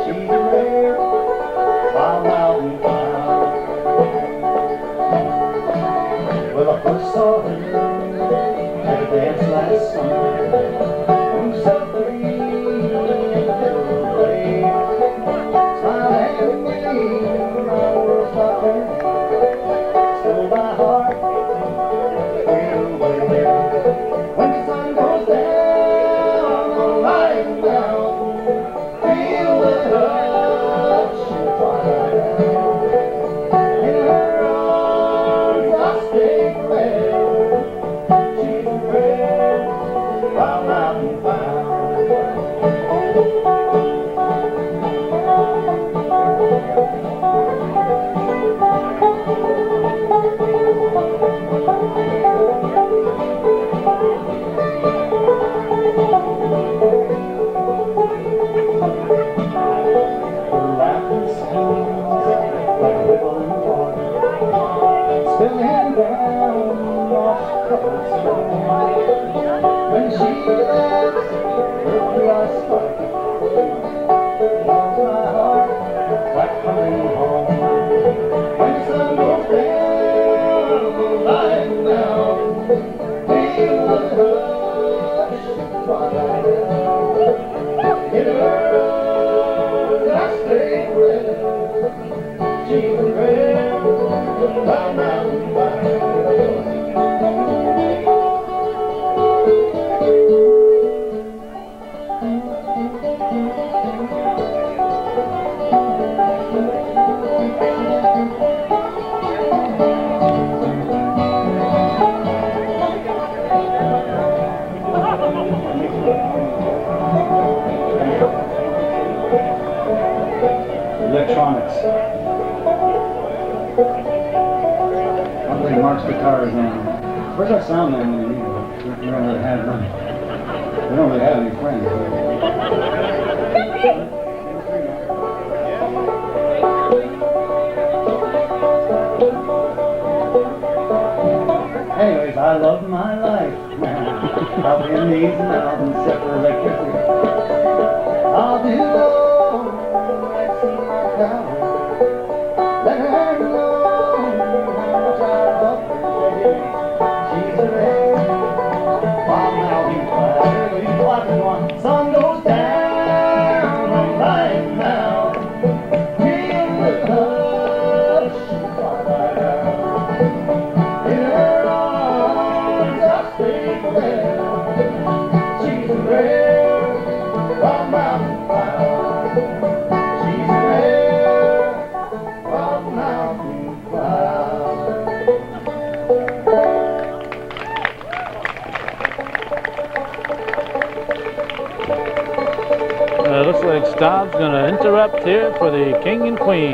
She's a rare wild mountain flower. Well, I first saw her at a dance last summer. Who's up there in the little grave? Smile and wave for my world's not there. Still my heart will wait. When the sun goes down on When she laughs, her glass spark warms my heart like coming home. When the sun goes down, lying down, feel the hush of twilight. In her arms I stay forever. She's a prayer by mountain fire. Electronics. I'm playing Mark's guitars now. Where's our sound man when you need it? We don't really have none. We don't really have any friends. Anyways, I love my life, man. Out in these mountains, set for electricity. I'll do all that's in my power. Let her know how much I love her. She's a red mountain fire. You clapping one. Sun goes down, I'm lying down. Feel the hush of twilight. In her arms I stay forever. She's a red mountain fire. She's a red mountain fire. Looks like Staub's going to interrupt here for the King and Queen.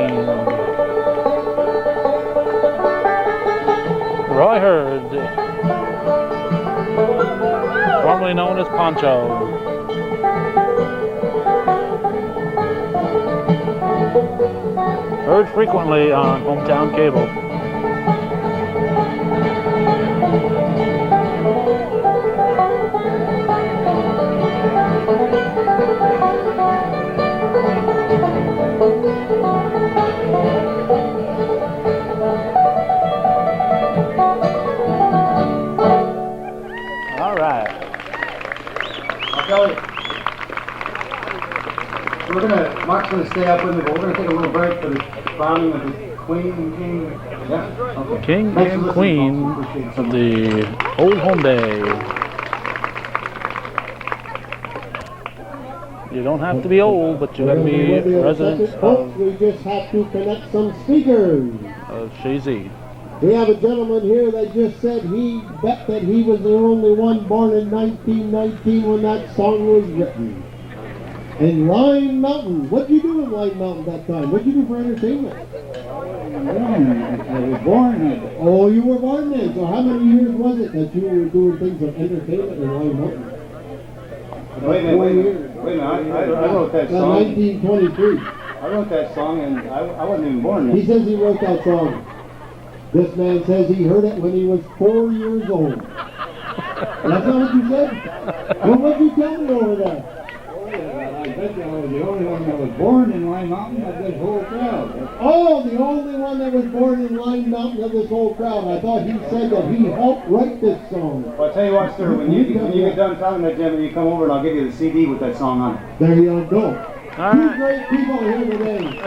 Roy Hurd, formerly known as Poncho. Heard frequently on Hometown Cable. All right. I'll tell you. Mark's gonna stay up with me, but we're gonna take a little break for the crowning of the Queen and King. Yeah? Okay. King Thanks for and listening, Queen folks. Appreciate it so of much. the Old Home Day. You don't have to be old, but you got to be residents Folks, we just have to connect some speakers. of Chazy. We have a gentleman here that just said he bet that he was the only one born in 1919 when that song was written. In Line Mountain. What'd you do in Line Mountain that time? What'd you do for entertainment? I was born at Oh, you were born then. So how many years was it that you were doing things of entertainment in Line Mountain? Wait a minute. I wrote that About song. 1923. I wrote that song and I wasn't even born then. He says he wrote that song. This man says he heard it when he was 4 years old. That's not what you said? Well, what'd you tell me over there? I bet you I was the only one that was born in Line Mountain of this whole crowd. Oh, the only one that was born in Line Mountain of this whole crowd. I thought he said that he helped write this song. Well, I'll tell you what, sir, when you get done talking to Jim, you come over and I'll give you the CD with that song on it. There you go. All Two right. great people here today.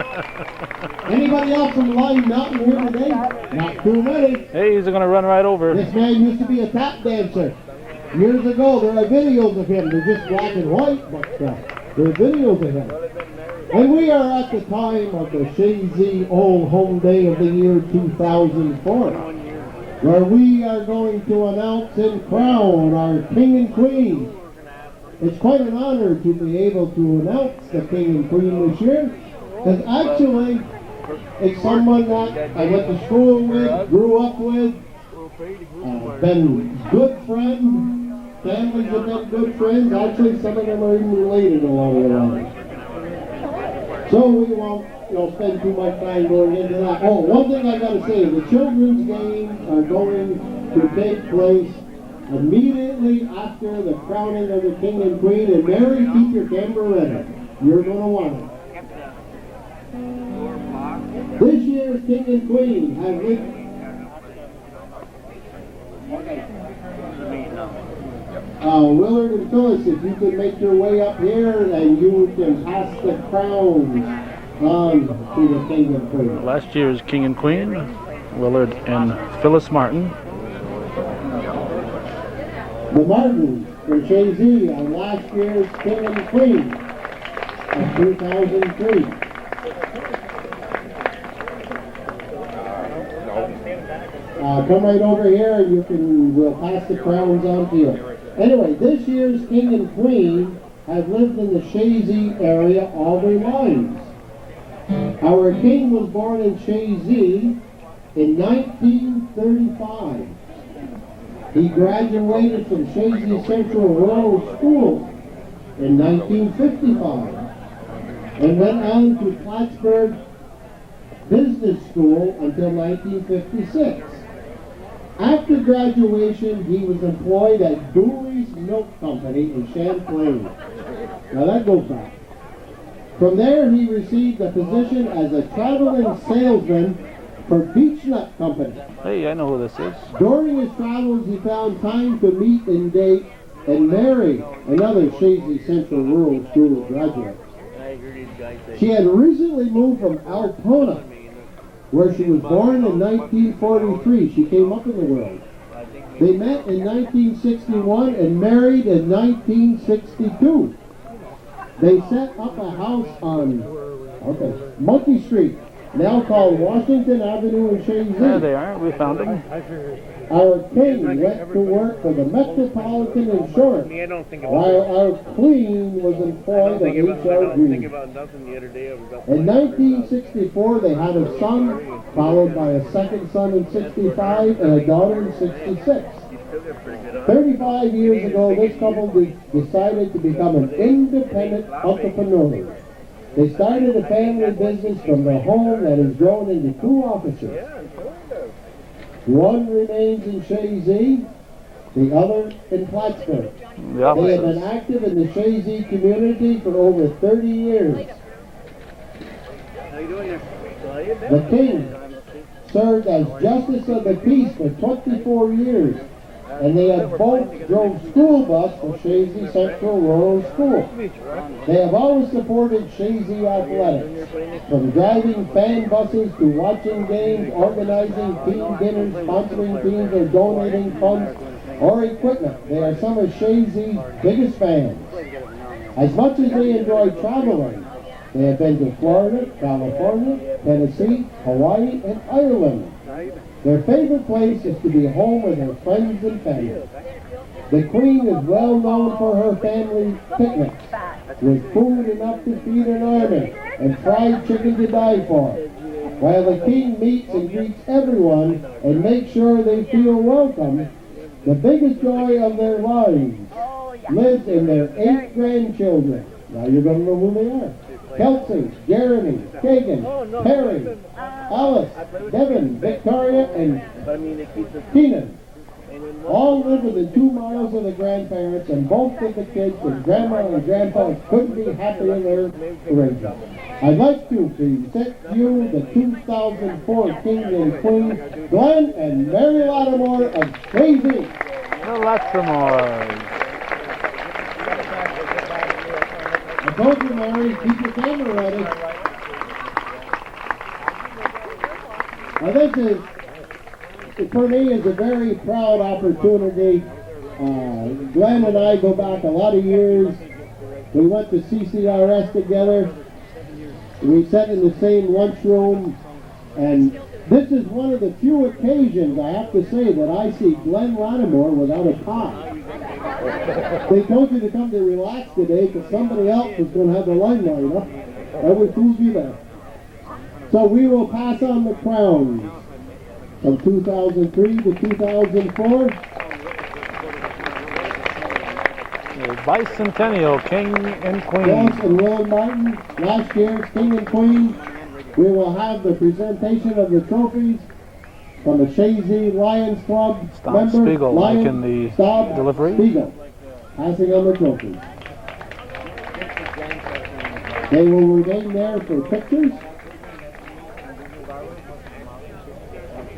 Anybody else from Line Mountain here today? Not too many. Hey, he's going to run right over. This man used to be a tap dancer. Years ago, there are videos of him. They're just black and white, but there are videos of him. And we are at the time of the Chazy Old Home Day of the year 2004, where we are going to announce and crown our King and Queen. it's quite an honor to be able to announce the King and Queen this year. Because actually, it's someone that I went to school with, grew up with, been good friends. Families have been good friends. Actually, some of them are even related along the line. So we won't spend too much time going into that. Oh, one thing I got to say, the children's games are going to take place immediately after the crowning of the King and Queen. And Mary, keep your camera ready. You're going to want it. This year's King and Queen have lived. Willard and Phyllis, if you could make your way up here and you can pass the crowns on to the King and Queen. Last year's King and Queen, Willard and Phyllis Martin. The Martins from Chazy on last year's King and Queen of 2003. Come right over here and we'll pass the crowns on to you. Anyway, this year's King and Queen have lived in the Chazy area all their lives. Our king was born in Chazy in 1935. He graduated from Chazy Central Rural School in 1955 and went on to Plattsburgh Business School until 1956. After graduation, he was employed at Dooley's Milk Company in Champlain. Now that goes back. From there, he received a position as a traveling salesman for Beechnut Company. Hey, I know who this is. During his travels, he found time to meet and date and marry another Chazy Central Rural School graduate. She had recently moved from Altona, where she was born in 1943. She came up in the world. They met in 1961 and married in 1962. They set up a house on Monkey Street, now called Washington Avenue in Chazy. There they are. We found them. Our king went to work for the Metropolitan Insurance, while our queen was employed at H.R. Green. In 1964, they had a son, followed by a second son in 65 and a daughter in 66. 35 years ago, this couple decided to become an independent entrepreneur. They started a family business from their home that has grown into 2 offices. One remains in Chazy, the other in Plattsburgh. They have been active in the Chazy community for over 30 years. The king served as Justice of the Peace for 24 years, and they have both drove school bus for Chazy Central Rural School. They have always supported Chazy athletics, from driving fan buses to watching games, organizing team dinners, sponsoring teams, or donating funds or equipment. They are some of Chazy's biggest fans. As much as they enjoy traveling, they have been to Florida, California, Tennessee, Hawaii, and Ireland. Their favorite place is to be home with their friends and family. The Queen is well known for her family picnics, with food enough to feed an army and fried chicken to die for, while the King meets and greets everyone and makes sure they feel welcome. The biggest joy of their lives lives in their 8 grandchildren. Now you're going to know who they are. Kelsey, Jeremy, Kagan, Perry, Alice, Devin, Victoria, and Keenan. All live within 2 miles of the grandparents, and both of the kids and grandma and grandpa couldn't be happier in their arrangement. I'd like to present you the 2004 King and Queen, Glenn and Mary Latremore of Chazy. The Latremores. I told you, Mary, keep your camera ready. Now this is, for me, is a very proud opportunity. Glenn and I go back a lot of years. We went to CCRS together. We sat in the same lunchroom, and this is one of the few occasions, I have to say, that I see Glenn Latimore without a tie. They told you to come to relax today because somebody else was going to have the limelight, huh? That would fool you there. So we will pass on the crowns from 2003 to 2004. The Bicentennial King and Queen. Yes, and Will Martin, last year's King and Queen. We will have the presentation of the trophies from the Chazy Lions Club Stop member, Spiegel Lion, making the Stop delivery. Spiegel, passing on the trophies. They will remain there for pictures.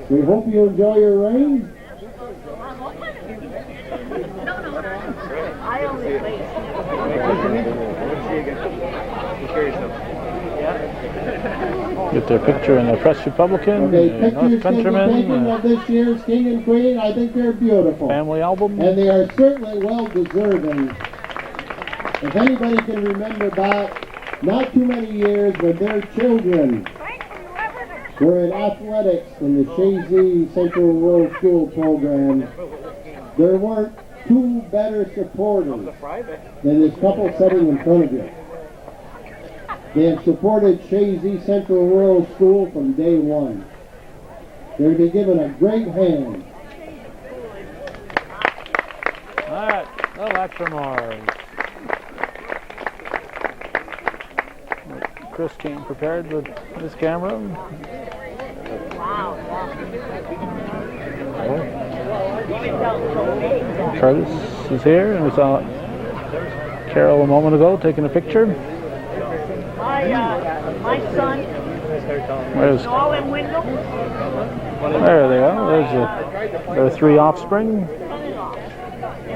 We hope you enjoy your reign. I only wait. Get their picture in the Press Republican, Okay, the pictures North can be Countryman, taken of this year's King and Queen. I think they're beautiful. family album. And they are certainly well deserving. If anybody can remember back not too many years when their children were in athletics in the Chazy Central Rural School program, there weren't two better supporters than this couple sitting in front of you. They have supported Chazy Central Rural School from day one. They're to be given a great hand. All right, the Latremores. Chris came prepared with his camera. Curtis is here, and we saw Carol a moment ago taking a picture. My son, Where's, all in window, there they are. There's their three offspring. they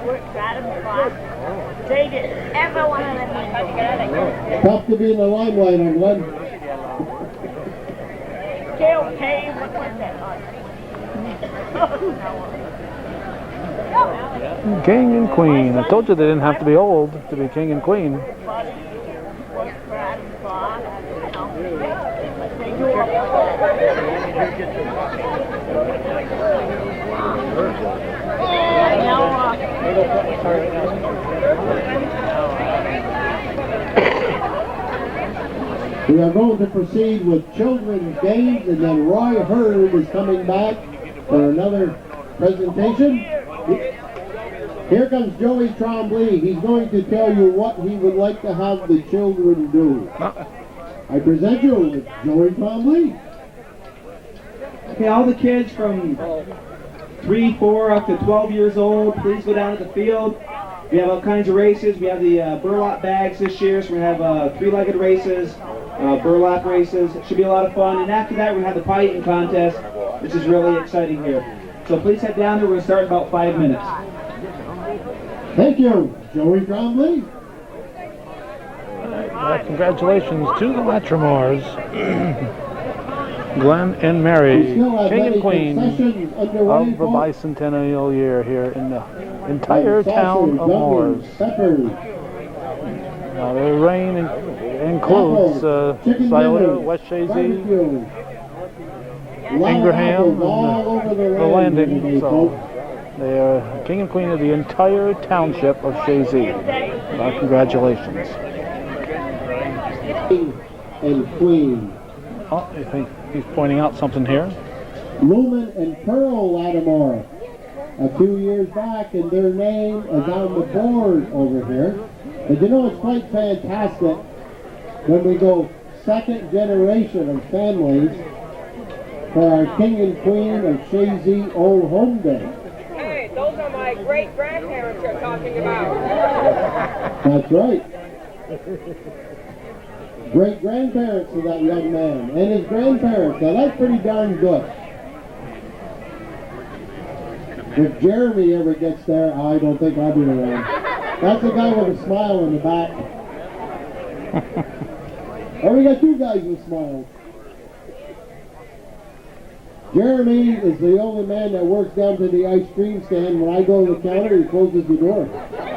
worked at him class. They did every one of them windows. Tough to be in the limelight on one. Okay, what was that? King and Queen. I told you they didn't have to be old to be king and queen. Everybody worked for Adam class, you know. They do all We are going to proceed with children's games, and then Roy Hurd is coming back for another presentation. Here comes Joey Trombley. He's going to tell you what he would like to have the children do. I present you with Joey Trombley. Okay, all the kids from 3, 4 up to 12 years old, please go down to the field. We have all kinds of races. We have the burlap bags this year, so we're going to have 3-legged races, burlap races. It should be a lot of fun. And after that, we're going to have the pie eating contest, which is really exciting here. So please head down there. We're going to start in about 5 minutes. Thank you, Joey Trombley. Congratulations to the Latremores. Glenn and Mary, We still have king many and queen concessions of underway, the folks. bicentennial year here in the entire Sausage, town of dumplings, Moores. peppers, Their reign includes apples, chicken Scioto, dinners, West Chazy, barbecue. A lot of Ingraham, apples all over and the the land landing. today, So folks. they are king and queen of the entire township of Chazy. Congratulations. King and Queen. Oh, I think he's pointing out something here. Lumen and Pearl Lattimore. A few years back, and their name is on the board over here. And you know, it's quite fantastic when we go second generation of families for our King and Queen of Chazy Old Home Day. Hey, those are my great-grandparents you're talking about. That's right. Great-grandparents of that young man and his grandparents. Now that's pretty darn good. If Jeremy ever gets there, I don't think I'll be around. That's the guy with a smile in the back. Oh, we got two guys with smiles. Jeremy is the only man that works down to the ice cream stand. When I go to the counter, he closes the door.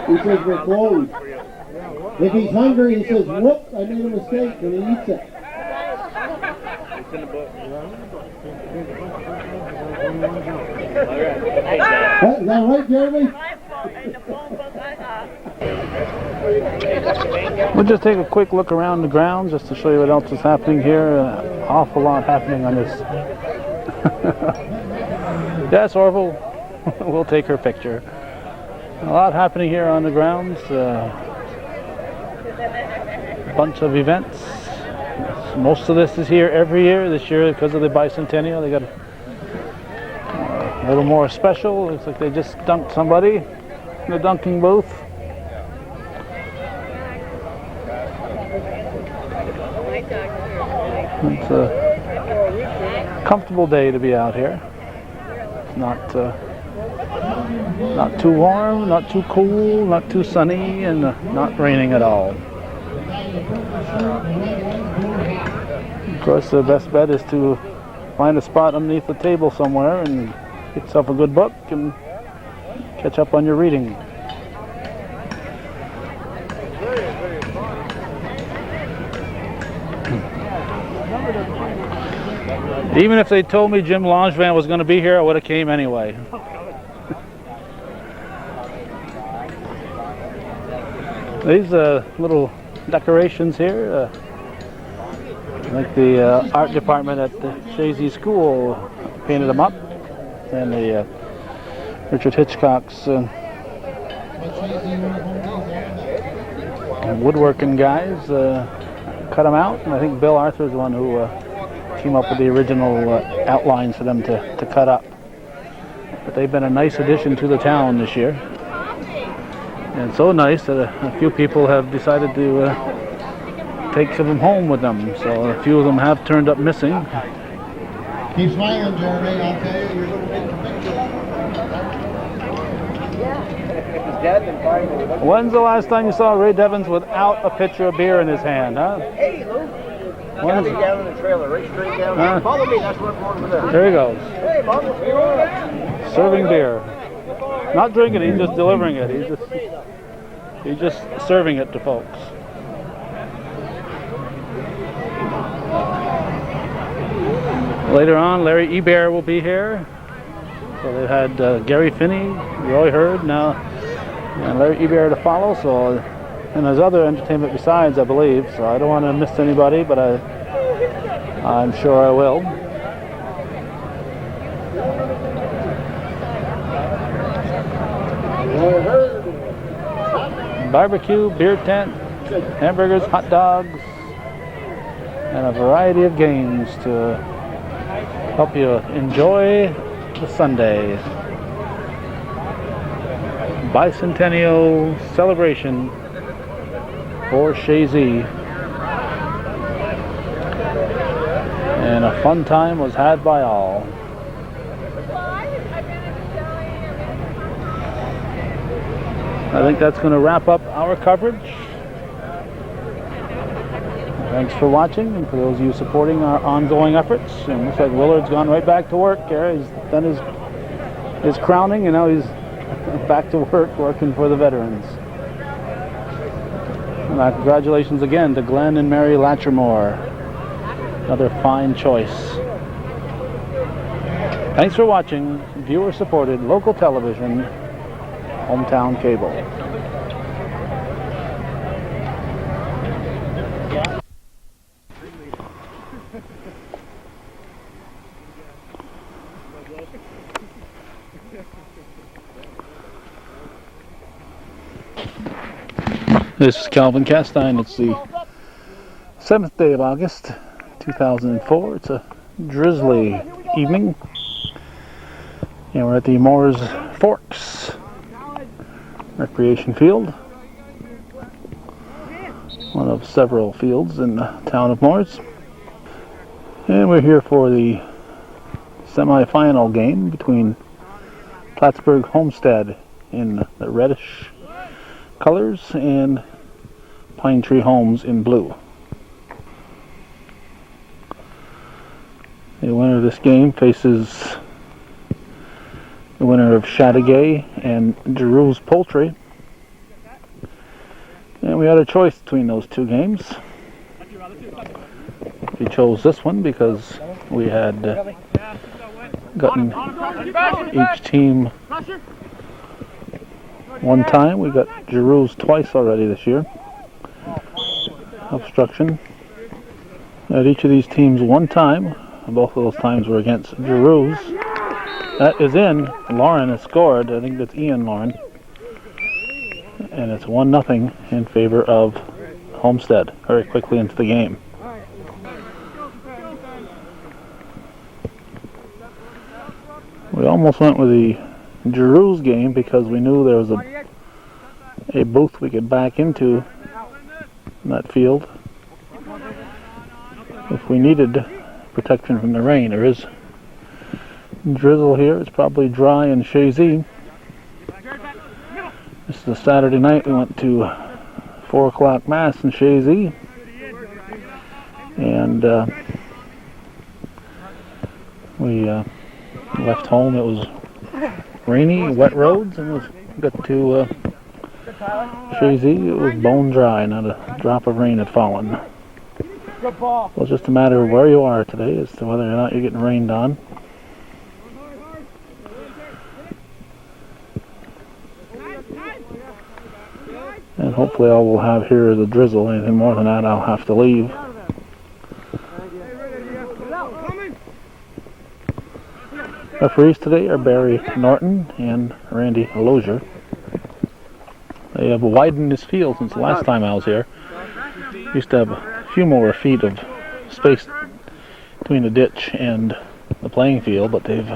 He says we're closed. If he's hungry, he says, whoops, I made a mistake, and he eats it. It's in the book. Is that right, Jeremy? And the phone book I got. We'll just take a quick look around the grounds just to show you what else is happening here. Awful lot happening on this. Yes, Orville, we'll take her picture. A lot happening here on the grounds. Bunch of events. Most of this is here every year. This year, because of the bicentennial, they got a little more special. Looks like they just dunked somebody in the dunking booth. It's a comfortable day to be out here. It's not too warm, not too cool, not too sunny, and not raining at all. Of course, the best bet is to find a spot underneath the table somewhere and get yourself a good book and catch up on your reading. Even if they told me Jim Langevin was going to be here, I would have came anyway. These little decorations here, like the art department at the Chazy School painted them up, and the Richard Hitchcock's woodworking guys cut them out, and I think Bill Arthur's the one who came up with the original outlines for them to cut up. But they've been a nice addition to the town this year, and so nice that a few people have decided to take some of them home with them. So a few of them have turned up missing. Keep smiling, Jeremy. I'll tell you, you're going to get the picture. When's the last time you saw Ray Devins without a pitcher of beer in his hand, huh? Hey, Lou. I gotta be down in the trailer, right straight down. Follow me, that's what I'm going over there. There he goes. Hey, Bubbles, you all right? Serving beer. Not drinking it, he's just delivering it. He's just serving it to folks. Later on, Larry Ebert will be here. So they've had Gary Finney, Roy Hurd, now and Larry Ebert to follow. So, and there's other entertainment besides, I believe. So I don't want to miss anybody, but I'm sure I will. Barbecue, beer tent, hamburgers, hot dogs, and a variety of games to help you enjoy the Sunday. Bicentennial celebration for Chazy. And a fun time was had by all. I think that's going to wrap up our coverage. Thanks for watching, and for those of you supporting our ongoing efforts. And looks like Willard's gone right back to work here. He's done his crowning, and now he's back to work working for the veterans. And congratulations again to Glenn and Mary Latremore. Another fine choice. Thanks for watching viewer-supported local television, Hometown Cable. This is Calvin Castine. It's the 7th day of August, 2004. It's a drizzly evening. And we're at the Moores Forks Recreation Field. One of several fields in the town of Moores. And we're here for the semi-final game between Plattsburgh Homestead in the reddish colors and Pine Tree Homes in blue. The winner of this game faces the winner of Chateauguay and Giroux's Poultry. And we had a choice between those two games. We chose this one because we had gotten each team one time. We got Giroux twice already this year. Obstruction. At each of these teams one time. Both of those times were against Giroux. That is in. Lauren has scored. I think that's Ian Lauren. And it's 1-0 in favor of Homestead. Very quickly into the game. We almost went with the Giroux game because we knew there was a booth we could back into in that field if we needed protection from the rain. There is drizzle here. It's probably dry in Chazy. This is a Saturday night. We went to 4 o'clock Mass in Chazy. And we left home. It was rainy, wet roads, and we got to Chazy. It was bone dry. Not a drop of rain had fallen. So it's just a matter of where you are today as to whether or not you're getting rained on. And hopefully all we'll have here is a drizzle. Anything more than that, I'll have to leave. Referees today are Barry Norton and Randy Lozier. They have widened this field since the last time I was here. Used to have a few more feet of space between the ditch and the playing field, but they've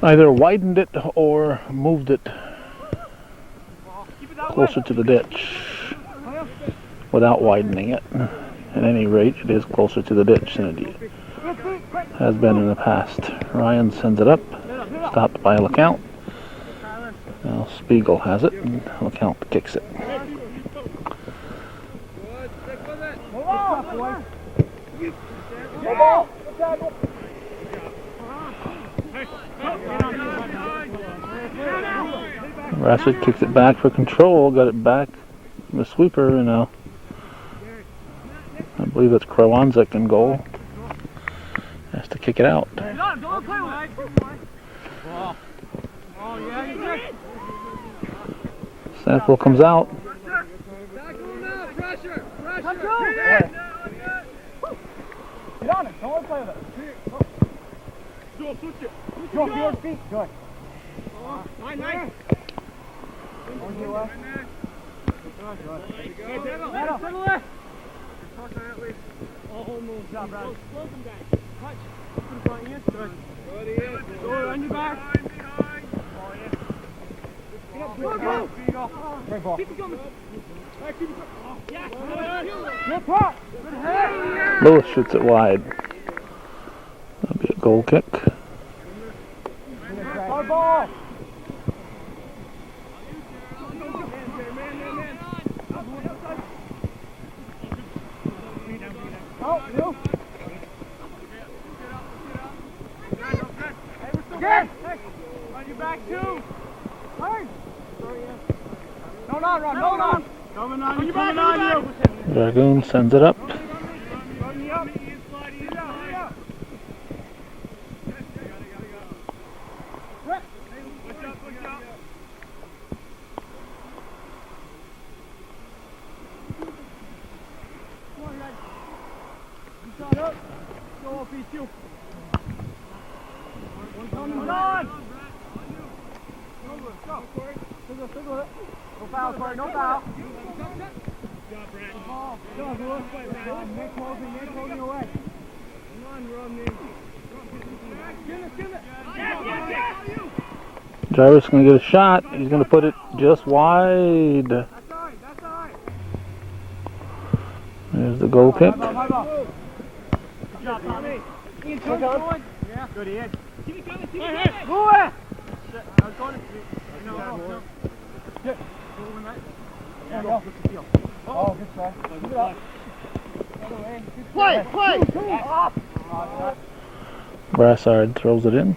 either widened it or moved it closer to the ditch without widening it. At any rate, it is closer to the ditch than it has been in the past. Ryan sends it up, stopped by LeCount. Now Spiegel has it, and LeCount kicks it. Rassett kicks it back for control, got it back from the sweeper, and now I believe it's Krawanzik in goal. Has to kick it out. Sample comes out. Get on it, don't play with it. Go, feel his feet. Good. Nice. On your left. Good. Good job, Brad. Touch. Put it on you. Good. Go on your back. Go. Great ball. Keep it coming. Good puck. Good head. Lewis shoots it wide. That'll be a goal kick. Hard ball. Oh, you. Good. On your back too. Hard. No, no, run. No, no. Coming on you. Coming on you. Dragoon sends it up. No foul, Corey, no foul. Nick holding away. Come on, Romney. Jarvis going to get a shot. He's going to put it just wide. That's all right, that's all right. There's the goal kick. Good job, Tommy. Ian, going. Yeah, good, Ian. Keep it coming, keep it coming. Move it! I was going to... No. Good. There you go. Oh, good try. Keep it up. Play! Brassard throws it in.